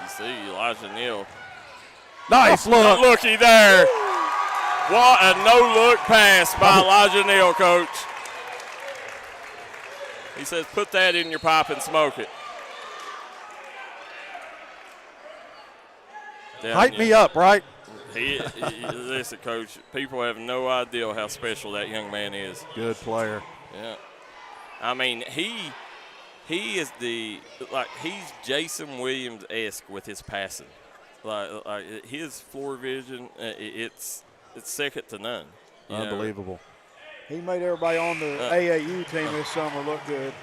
You see Elijah Neal. Nice look. Looky there. What a no-look pass by Elijah Neal, Coach. He says, put that in your pipe and smoke it. Hype me up, right? Listen, Coach, people have no idea how special that young man is. Good player. Yeah. I mean, he is he's Jason Williams-esque with his passing. Like his floor vision, it's second to none. Unbelievable. He made everybody on the AAU team this summer look good.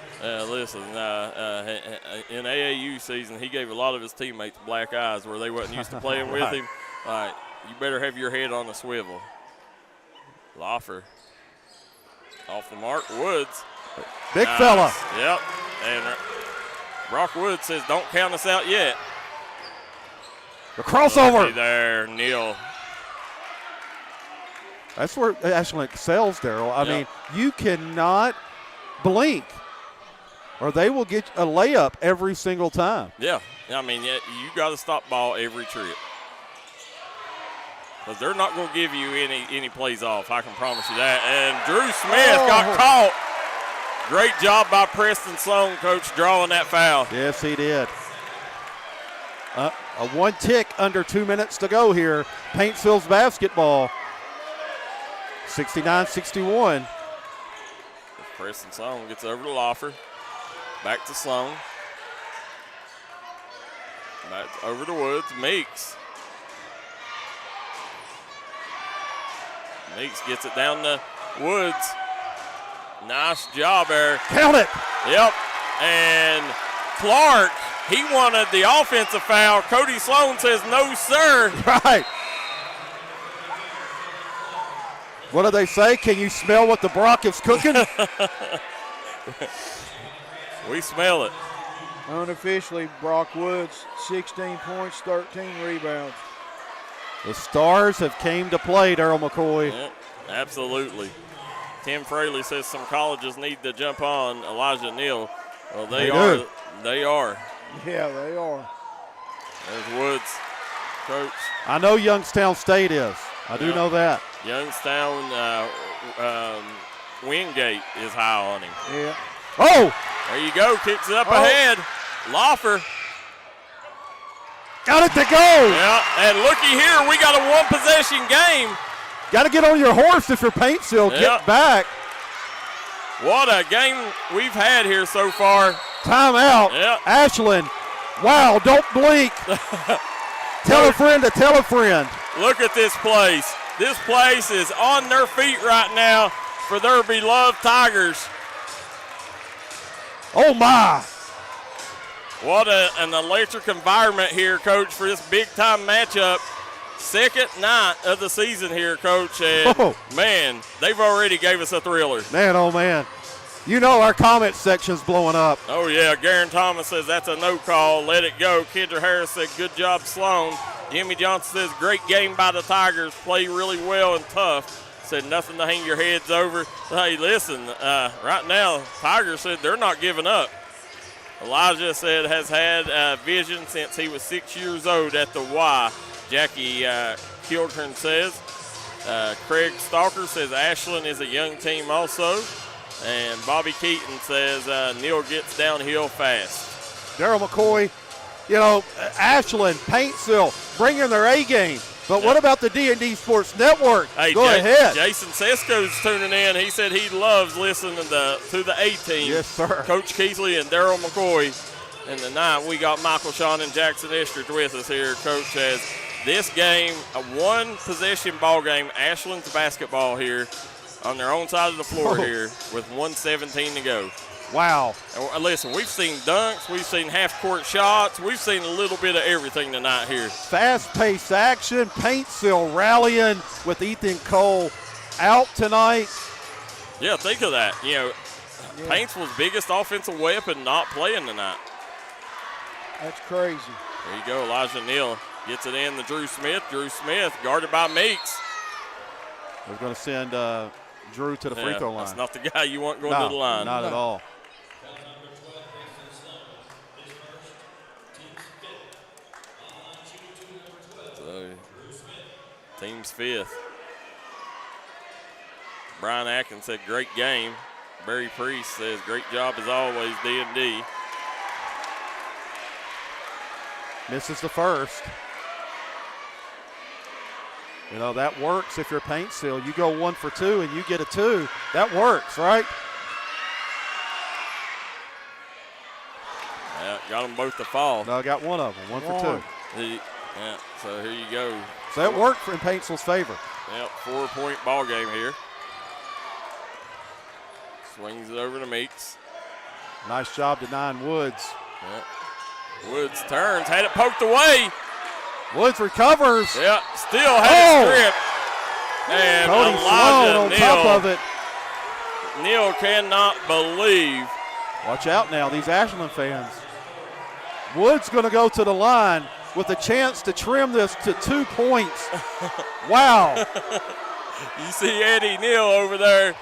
Listen, in AAU season, he gave a lot of his teammates black eyes where they wasn't used to playing with him. All right, you better have your head on a swivel. Loffer off the mark. Woods. Big fella. Yep. And Brock Woods says, don't count us out yet. The crossover. Lucky there, Neal. That's where Ashland excels, Darryl. I mean, you cannot blink or they will get a layup every single time. Yeah. I mean, you got to stop ball every trip. Because they're not going to give you any plays off. I can promise you that. And Drew Smith got caught. Great job by Preston Sloan, Coach, drawing that foul. Yes, he did. A one tick under 2 minutes to go here. Paintsville's basketball. 69-61. Preston Sloan gets over to Loffer. Back to Sloan. Back over to Woods. Meeks. Meeks gets it down to Woods. Nice job there. Count it. Yep. And Clark, he wanted the offensive foul. Cody Sloan says, no, sir. Right. What do they say? Can you smell what the Brock is cooking? We smell it. Unofficially, Brock Woods, 16 points, 13 rebounds. The Stars have came to play, Darryl McCoy. Yep, absolutely. Tim Fraley says some colleges need to jump on Elijah Neal. Well, they are. Do. They are. Yeah, they are. There's Woods, Coach. I know Youngstown State is. I do know that. Youngstown Wingate is high on him. Yeah. Oh! There you go. Kicks it up ahead. Loffer. Got it to go. Yeah, and looky here. We got a one-possession game. Got to get on your horse if you're Paintsville. Yep. Get back. What a game we've had here so far. Timeout. Yep. Ashland. Wow, don't blink. Tell a friend to tell a friend. Look at this place. This place is on their feet right now for their beloved Tigers. Oh, my. What an electric environment here, Coach, for this big-time matchup. Second night of the season here, Coach, and, man, they've already gave us a thriller. Man, oh, man. You know our comment section's blowing up. Oh, yeah. Garen Thomas says that's a no call. Let it go. Kendra Harris said good job, Sloan. Jimmy Johnson says great game by the Tigers. Play really well and tough. Said nothing to hang your heads over. Hey, listen, right now, Tigers said they're not giving up. Elijah said has had vision since he was 6 years old at the Y. Jackie Kilgren says. Craig Stalker says Ashland is a young team also. And Bobby Keaton says Neal gets downhill fast. Darryl McCoy, you know, Ashland, Paintsville, bringing their A game. But what about the D&D Sports Network? Hey, Go ahead. Jason Sesko's tuning in. He said he loves listening to the A-team. Yes, sir. Coach Keathley and Darryl McCoy. And tonight we got Michael Shawn and Jackson Estridge with us here. Coach has this game, a one-possession ball game, Ashland's basketball here on their own side of the floor here with 1:17 to go. Wow. And listen, we've seen dunks, we've seen half-court shots, we've seen a little bit of everything tonight here. Fast-paced action. Paintsville rallying with Ethan Cole out tonight. Yeah, think of that. You know, Paintsville's biggest offensive weapon not playing tonight. That's crazy. There you go, Elijah Neal gets it in to Drew Smith. Drew Smith guarded by Meeks. We're going to send Drew to the free throw line. That's not the guy you want going to the line. Not at all. So, team's fifth. Brian Atkins said, great game. Barry Priest says, great job as always, D&D. Misses the first. You know, that works if you're Paintsville. You go 1 for 2 and you get a 2. That works, right? Yeah, got them both to fall. No, I got one of them, 1 for 2. Yeah, so here you go. So that worked in Paintsville's favor. Yep, 4-point ball game here. Swings it over to Meeks. Nice job to 9 Woods. Yep. Woods turns, had it poked away. Woods recovers. Yeah, still had it stripped. And Cody Sloan on top of it. Neal cannot believe. Watch out now, these Ashland fans. Woods going to go to the line with a chance to trim this to 2 points. Wow. You see Eddie Neal over there.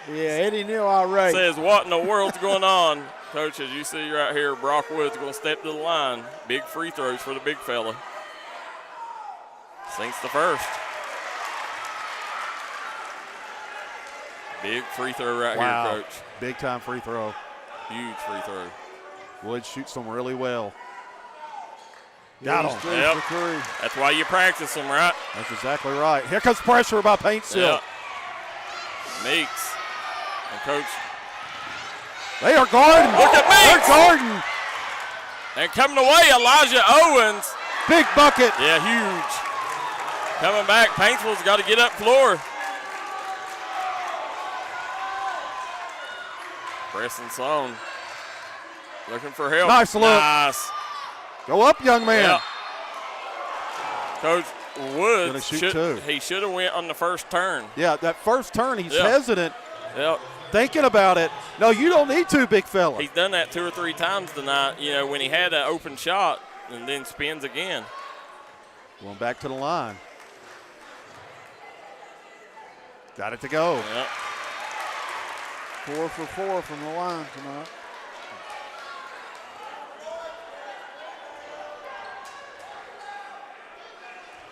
Yeah, Eddie Neal irate. Says, what in the world's going on? Coach, as you see right here, Brock Woods going to step to the line. Big free throws for the big fella. Sinks the first. Big free throw right here, Coach. Big time free throw. Huge free throw. Woods shoots them really well. Got him. Yep. That's why you practice them, right? That's exactly right. Here comes pressure by Paintsville. Yep. Meeks. And Coach. They are guarding. Look at Meeks. They're guarding. And coming away, Elijah Owens. Big bucket. Yeah, huge. Coming back, Paintsville's got to get up floor. Preston Sloan looking for help. Nice look. Nice. Go up, young man. Yeah. Coach Woods, shoot he should have went on the first turn. Yeah, that first turn, he's hesitant. Yep. Thinking about it. No, you don't need to, big fella. He's done that 2 or 3 times tonight, when he had an open shot and then spins again. Going back to the line. Got it to go. Yep. 4 for 4 from the line tonight.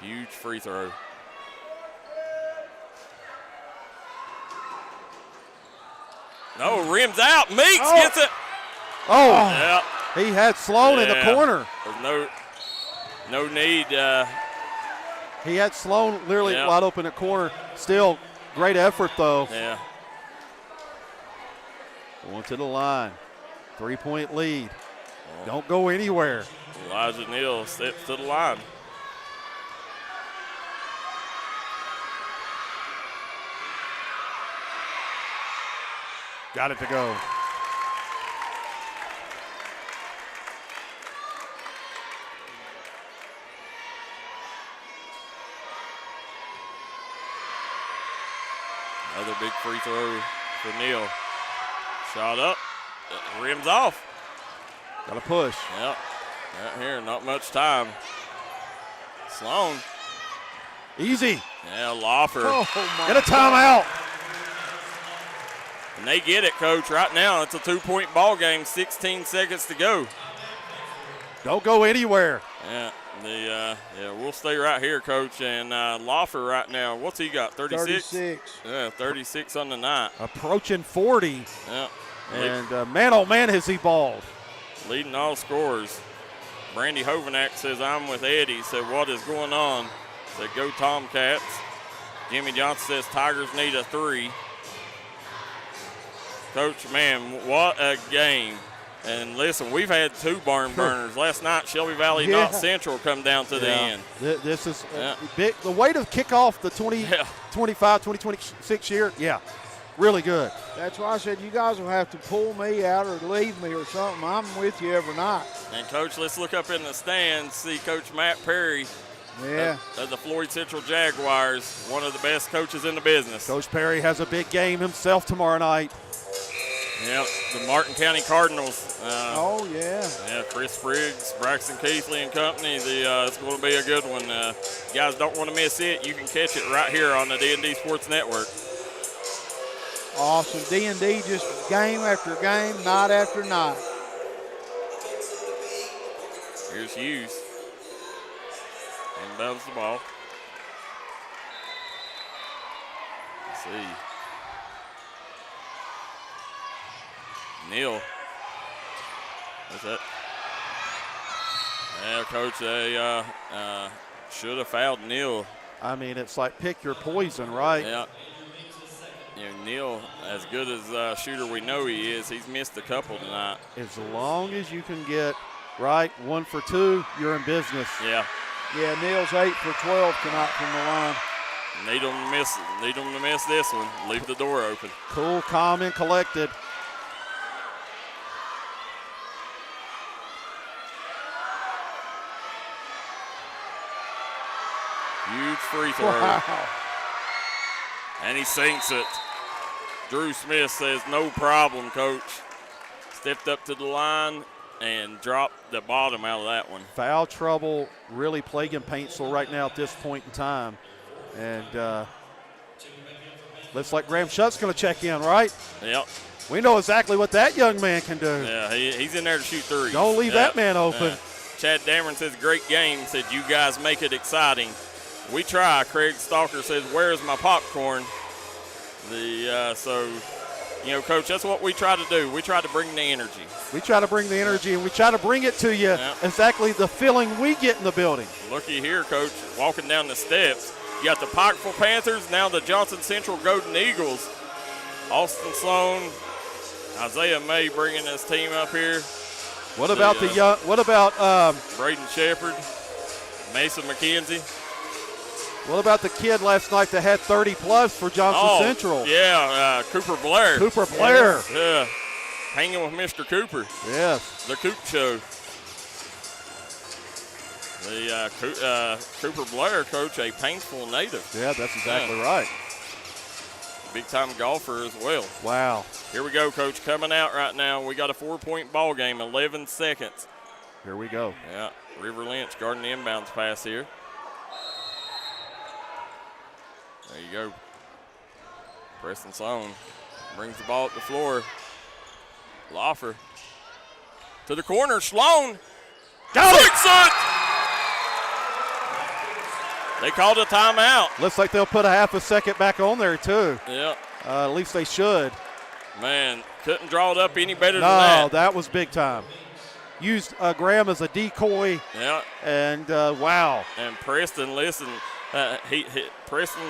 Huge free throw. No, rims out. Meeks gets it. Oh, yeah. He had Sloan in the corner. There's no need. He had Sloan literally wide open at corner. Still, great effort, though. Yeah. Going to the line. 3-point lead. Don't go anywhere. Elijah Neal steps to the line. Got it to go. Another big free throw for Neal. Shot up. Rims off. Got to push. Yep. Right here, not much time. Sloan. Easy. Yeah, Loffer. Get a timeout. And they get it, Coach. Right now, it's a 2-point ball game, 16 seconds to go. Don't go anywhere. Yeah, we'll stay right here, Coach. And Loffer right now, what's he got, 36? 36. Yeah, 36 on the night. Approaching 40. Yeah. And man, oh man, has he balled. Leading all scorers. Brandy Hovenack says, I'm with Eddie. Said, what is going on? Said, go Tomcats. Jimmy Johnson says, Tigers need a 3. Coach, man, what a game. And listen, we've had 2 barn burners. Last night, Shelby Valley North Central come down to the end. This is big. The way to kick off the 2025, 2026 year, really good. That's why I said you guys will have to pull me out or leave me or something. I'm with you every night. And, Coach, let's look up in the stands, see Coach Matt Perry of the Floyd Central Jaguars, one of the best coaches in the business. Coach Perry has a big game himself tomorrow night. Yep, the Martin County Cardinals. Yeah, Chris Briggs, Braxton Keathley and company. It's going to be a good one. You guys don't want to miss it. You can catch it right here on the D&D Sports Network. Awesome. D&D just game after game, night after night. Here's Hughes. Inbounds the ball. Let's see. Neal. What's that? Yeah, Coach, they should have fouled Neal. I mean, it's like pick your poison, right? Yeah. Neal, as good as a shooter we know he is, he's missed a couple tonight. As long as you can get, 1 for 2, you're in business. Yeah. Yeah, Neal's 8 for 12 tonight from the line. Need them to miss. Need them to miss this one. Leave the door open. Cool, calm, and collected. Huge free throw. Wow. And he sinks it. Drew Smith says, no problem, Coach. Stepped up to the line and dropped the bottom out of that one. Foul trouble really plaguing Paintsville right now at this point in time. And looks like Graham Shutt's going to check in, right? Yep. We know exactly what that young man can do. Yeah, he's in there to shoot threes. Don't leave that man open. Chad Dameron says, great game. Said, you guys make it exciting. We try. Craig Stalker says, where's my popcorn? So, you know, Coach, that's what we try to do. We try to bring the energy. We try to bring the energy, and we try to bring it to you exactly the feeling we get in the building. Looky here, Coach, walking down the steps. You got the Pikeville Panthers, now the Johnson Central Golden Eagles. Austin Sloan, Isaiah May bringing his team up here. What about Braden Shepard, Mason McKenzie? What about the kid last night that had 30-plus for Johnson Central? Yeah, Cooper Blair. Cooper Blair. Yeah, hanging with Mr. Cooper. Yes. The Coop Show. The Cooper Blair, Coach, a Paintsville native. Yeah, that's exactly right. Big-time golfer as well. Wow. Here we go, Coach, coming out right now. We got a 4-point ball game, 11 seconds. Here we go. Yeah, River Lynch guarding the inbounds pass here. There you go. Preston Sloan brings the ball up the floor. Loffer to the corner. Sloan got it! They called a timeout. Looks like they'll put a half a second back on there, too. Yeah. At least they should. Man, couldn't draw it up any better than that. No, that was big time. Used Graham as a decoy. Yeah. And, wow. And Preston, listen, Preston,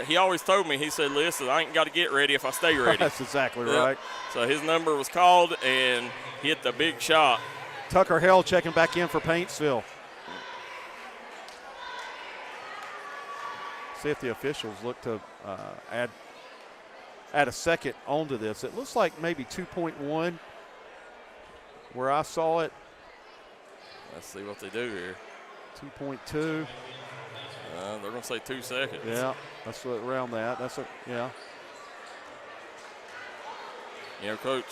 he always told me, he said, listen, I ain't got to get ready if I stay ready. That's exactly right. So his number was called and hit the big shot. Tucker Hell checking back in for Paintsville. See if the officials look to add a second onto this. It looks like maybe 2.1 where I saw it. Let's see what they do here. 2.2. They're going to say 2 seconds. Yeah, that's what, around that. Yeah. You know, Coach,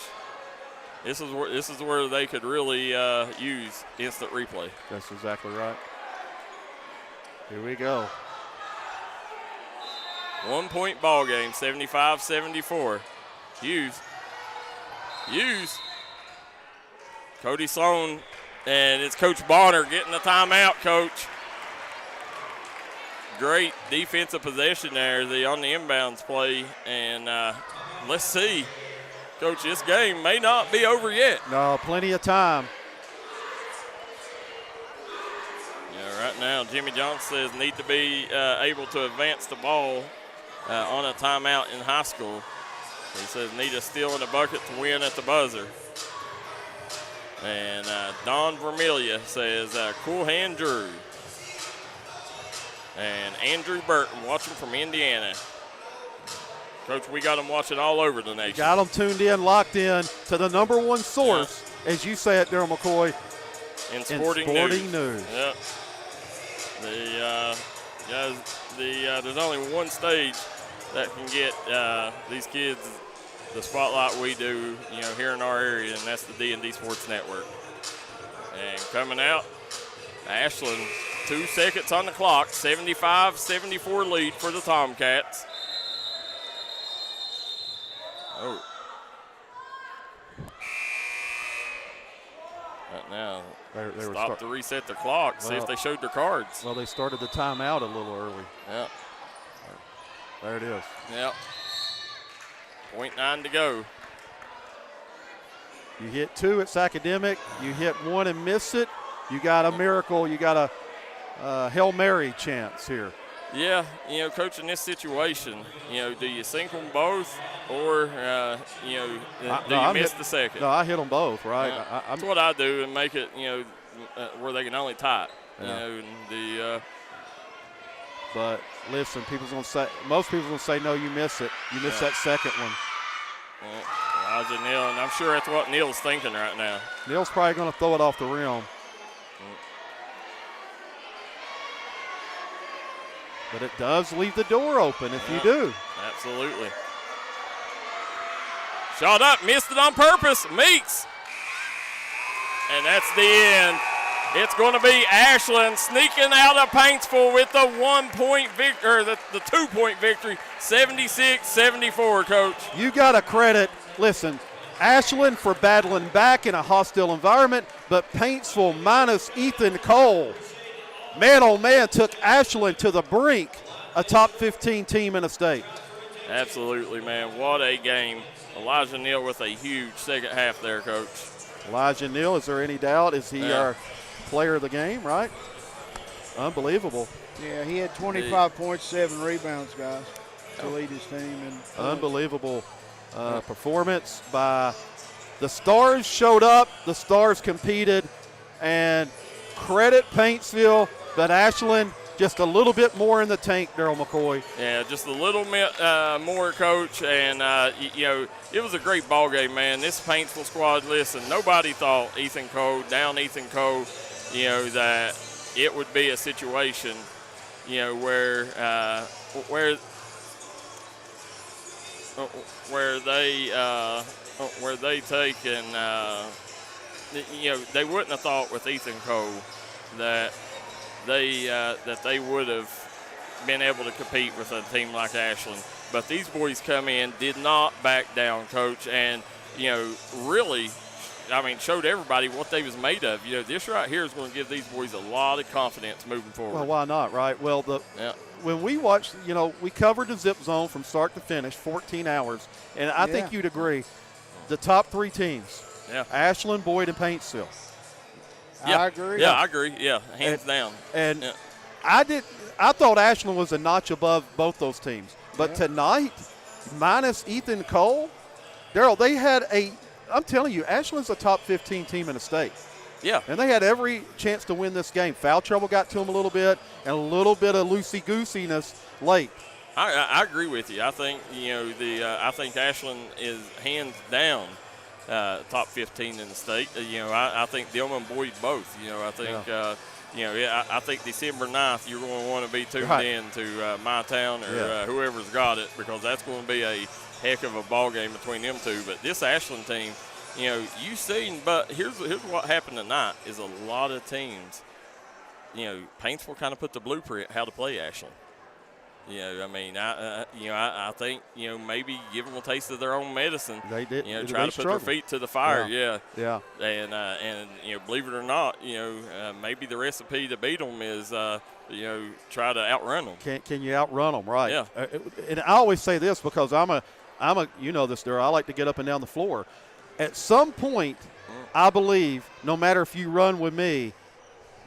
this is where they could really use instant replay. That's exactly right. Here we go. 1-point ball game, 75-74. Hughes. Cody Sloan, and it's Coach Bonner getting the timeout, Coach. Great defensive possession there on the inbounds play, and let's see. Coach, this game may not be over yet. No, plenty of time. Yeah, right now, Jimmy Johnson says need to be able to advance the ball on a timeout in high school. He says need a steal in the bucket to win at the buzzer. And Don Vermilia says cool hand Drew. And Andrew Burton watching from Indiana. Coach, we got them watching all over the nation. Got them tuned in, locked in to the number one source, as you say it, Darryl McCoy, in sporting news. Yep. There's only one stage that can get these kids the spotlight we do, here in our area, and that's the D&D Sports Network. And coming out, Ashland, 2 seconds on the clock, 75-74 lead for the Tomcats. Oh. Right now, they were stopped to reset the clock, see if they showed their cards. Well, they started the timeout a little early. Yeah. There it is. Yep. 0.9 to go. You hit 2, it's academic. You hit 1 and miss it, you got a miracle. You got a Hail Mary chance here. Yeah, Coach, in this situation, do you sink them both or, do you miss the second? No, I hit them both, right? Yeah. That's what I do and make it, where they can only tie it. But listen, most people's gonna say no. You miss it. You miss that second one. Elijah Neal, and I'm sure that's what Neal's thinking right now. Neal's probably gonna throw it off the rim. But it does leave the door open if you do. Absolutely. Shot up, missed it on purpose, Meeks. And that's the end. It's going to be Ashland sneaking out of Paintsville with the 1-point victory, or the 2-point victory, 76-74, Coach. You got to credit, listen, Ashland for battling back in a hostile environment, but Paintsville minus Ethan Cole, man oh man, took Ashland to the brink, a top 15 team in the state. Absolutely, man. What a game. Elijah Neal with a huge second half there, Coach. Elijah Neal, is there any doubt? Is he our player of the game, right? Unbelievable. Yeah, he had 25 points, 7 rebounds, guys, to lead his team. Unbelievable performance by the Stars. Showed up, the Stars competed, and credit Paintsville, but Ashland just a little bit more in the tank, Darryl McCoy. Yeah, just a little bit more, Coach, and, it was a great ball game, man. This Paintsville squad, listen, nobody thought Ethan Cole, that it would be a situation, where they take and, they wouldn't have thought with Ethan Cole that they would have been able to compete with a team like Ashland. But these boys come in, did not back down, Coach, and, really, showed everybody what they was made of. This right here is going to give these boys a lot of confidence moving forward. Well, why not, right? Well, when we watched, we covered the zip zone from start to finish, 14 hours, and I think you'd agree, the top 3 teams, Ashland, Boyd, and Paintsville. I agree. Yeah, I agree. Yeah, hands down. And I thought Ashland was a notch above both those teams. But tonight, minus Ethan Cole, Darryl, they had I'm telling you, Ashland's a top 15 team in the state. Yeah. And they had every chance to win this game. Foul trouble got to them a little bit, and a little bit of loosey-goosiness late. I agree with you. I think, I think Ashland is hands down top 15 in the state. I think Dillman and Boyd both. I think, I think December 9th you're going to want to be tuned in to my town or whoever's got it, because that's going to be a heck of a ball game between them two. But this Ashland team, you've seen. But here's what happened tonight is a lot of teams. Paintsville kind of put the blueprint how to play Ashland. I think, maybe give them a taste of their own medicine. They did. Try to put their feet to the fire. Yeah. And believe it or not, maybe the recipe to beat them is, try to outrun them. Can you outrun them? Right. Yeah. And I always say this because I'm a, this, Darryl, I like to get up and down the floor. At some point, I believe, no matter if you run with me,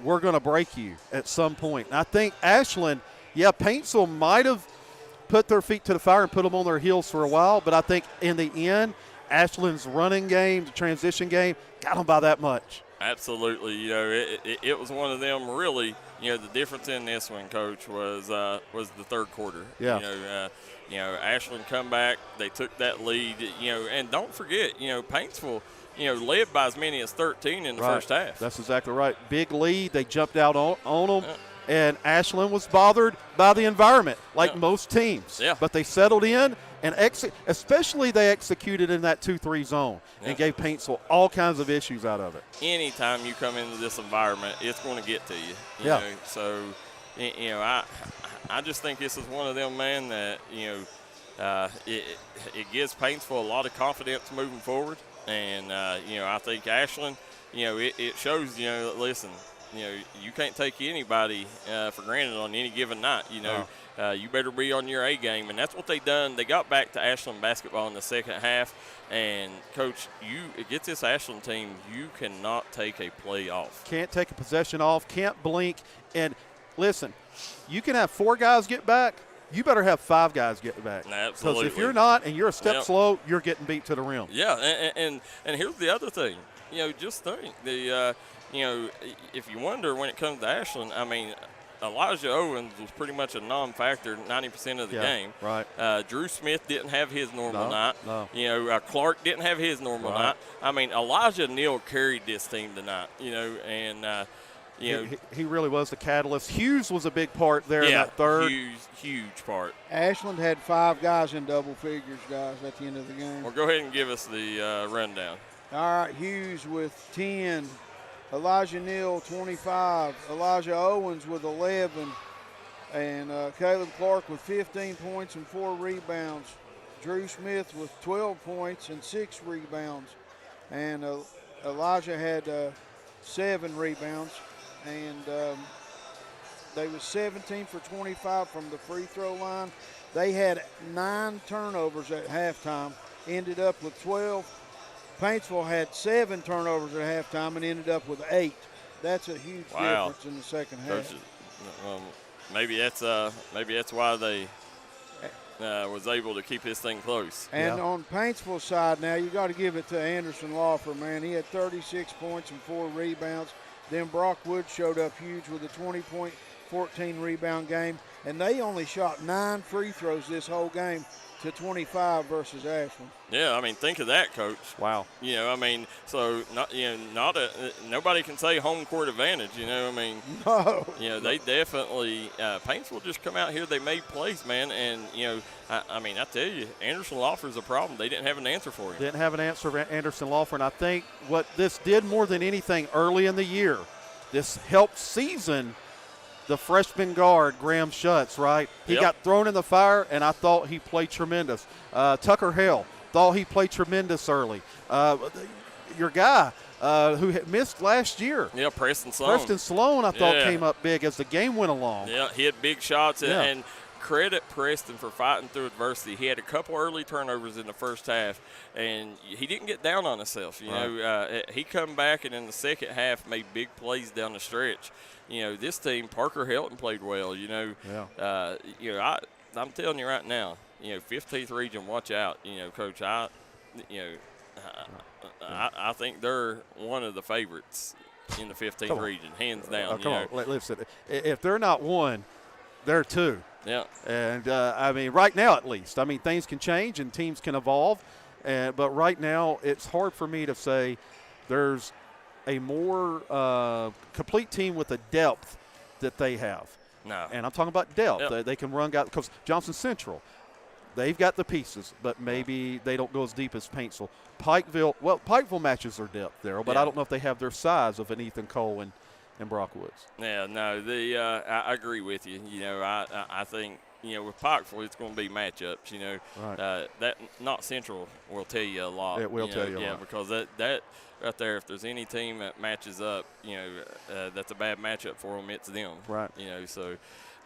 we're going to break you at some point. And I think Ashland, Paintsville might have put their feet to the fire and put them on their heels for a while, but I think in the end, Ashland's running game, the transition game, got them by that much. Absolutely. It was one of them really, the difference in this one, Coach, was the third quarter. Yeah. Ashland come back, they took that lead, and don't forget, Paintsville, led by as many as 13 in the first half. That's exactly right. Big lead. They jumped out on them. And Ashland was bothered by the environment, like most teams. Yeah. But they settled in, and especially they executed in that 2-3 zone and gave Paintsville all kinds of issues out of it. Anytime you come into this environment, it's going to get to you. You know? So, I just think this is one of them, man, that, it gives Paintsville a lot of confidence moving forward. And, I think Ashland, it shows, listen, you can't take anybody for granted on any given night. You better be on your A game, and that's what they done. They got back to Ashland basketball in the second half, and Coach, get this Ashland team. You cannot take a play off. Can't take a possession off. Can't blink. And listen, you can have 4 guys get back. You better have 5 guys get back. Absolutely. Because if you're not and you're a step slow, you're getting beat to the rim. Yeah, and here's the other thing. Just think if you wonder when it comes to Ashland, Elijah Owens was pretty much a non-factor 90% of the game. Right. Drew Smith didn't have his normal night. No. You know, Clark didn't have his normal night. I mean, Elijah Neal carried this team tonight, you know, and you know, he really was the catalyst. Hughes was a big part there in that third. Huge part. Ashland had 5 guys in double figures, guys, at the end of the game. Well, go ahead and give us the rundown. All right, Hughes with 10, Elijah Neal 25, Elijah Owens with 11, and Caleb Clark with 15 points and 4 rebounds. Drew Smith with 12 points and 6 rebounds. And Elijah had 7 rebounds. And they were 17 for 25 from the free throw line. They had 9 turnovers at halftime, ended up with 12. Paintsville had 7 turnovers at halftime and ended up with 8. That's a huge difference in the second half. Maybe that's why they was able to keep this thing close. And on Paintsville's side now, you got to give it to Anderson Lawfer, man. He had 36 points and 4 rebounds. Then Brock Wood showed up huge with a 20-point, 14-rebound game. And they only shot 9 free throws this whole game to 25 versus Ashland. Yeah, I mean, think of that, Coach. Wow. You know, I mean, so nobody can say home court advantage. You know, I mean, no. You know, they definitely Paintsville just come out here. They made plays, man, and you know, I mean, I tell you, Anderson Lawfer is a problem. They didn't have an answer for him. Didn't have an answer for Anderson Lawfer, and I think what this did more than anything early in the year, this helped season the freshman guard, Graham Schutz, right? He got thrown in the fire, and I thought he played tremendous. Tucker Hale, thought he played tremendous early. Your guy who had missed last year. Yeah, Preston Sloan. I thought came up big as the game went along. Yeah, he had big shots, and credit Preston for fighting through adversity. He had a couple early turnovers in the first half, and he didn't get down on himself. You know, he come back and in the second half made big plays down the stretch. You know, this team, Parker Helton played well. You know, I'm telling you right now, you know, 15th region, watch out. You know, Coach, I think they're one of the favorites in the 15th region, hands down. Come on, listen. If they're not one, they're 2. Yeah. And, I mean, right now at least. I mean, things can change and teams can evolve. But right now it's hard for me to say there's a more complete team with the depth that they have. No. And I'm talking about depth. Yep. They can run guys. Because Johnson Central, they've got the pieces, but maybe they don't go as deep as Paintsville. Pikeville matches their depth there, but I don't know if they have their size of an Ethan Cole and Brock Woods. Yeah, no, I agree with you. You know, I think, you know, with Pikeville, it's going to be matchups. You know, that not Central will tell you a lot. It will tell you a lot. Yeah, because that right there, if there's any team that matches up, you know, that's a bad matchup for them, it's them. Right. You know, so,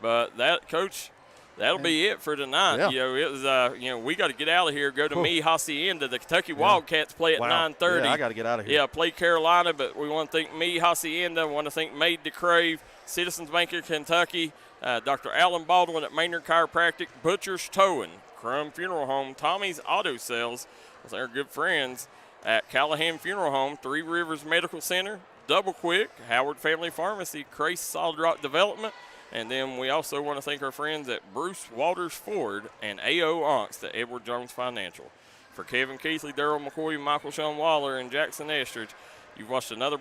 but that, Coach, that'll be it for tonight. Yeah. You know, it was, you know, we got to get out of here, go to Me Hacienda. The Kentucky Wildcats play at 9:30. Yeah, I got to get out of here. Yeah, play Carolina, but we want to thank Me Hacienda. We want to thank Maid DeCrave, Citizens Bank of Kentucky, Dr. Alan Baldwin at Maynard Chiropractic, Butcher's Towing, Crum Funeral Home, Tommy's Auto Sales with our good friends at Callahan Funeral Home, Three Rivers Medical Center, Double Quick, Howard Family Pharmacy, Crace Solid Rock Development, and then we also want to thank our friends at Bruce Walters Ford and A.O. Onks at Edward Jones Financial. For Kevin Keathley, Darryl McCoy, Michael Sean Waller, and Jackson Estridge, you've watched another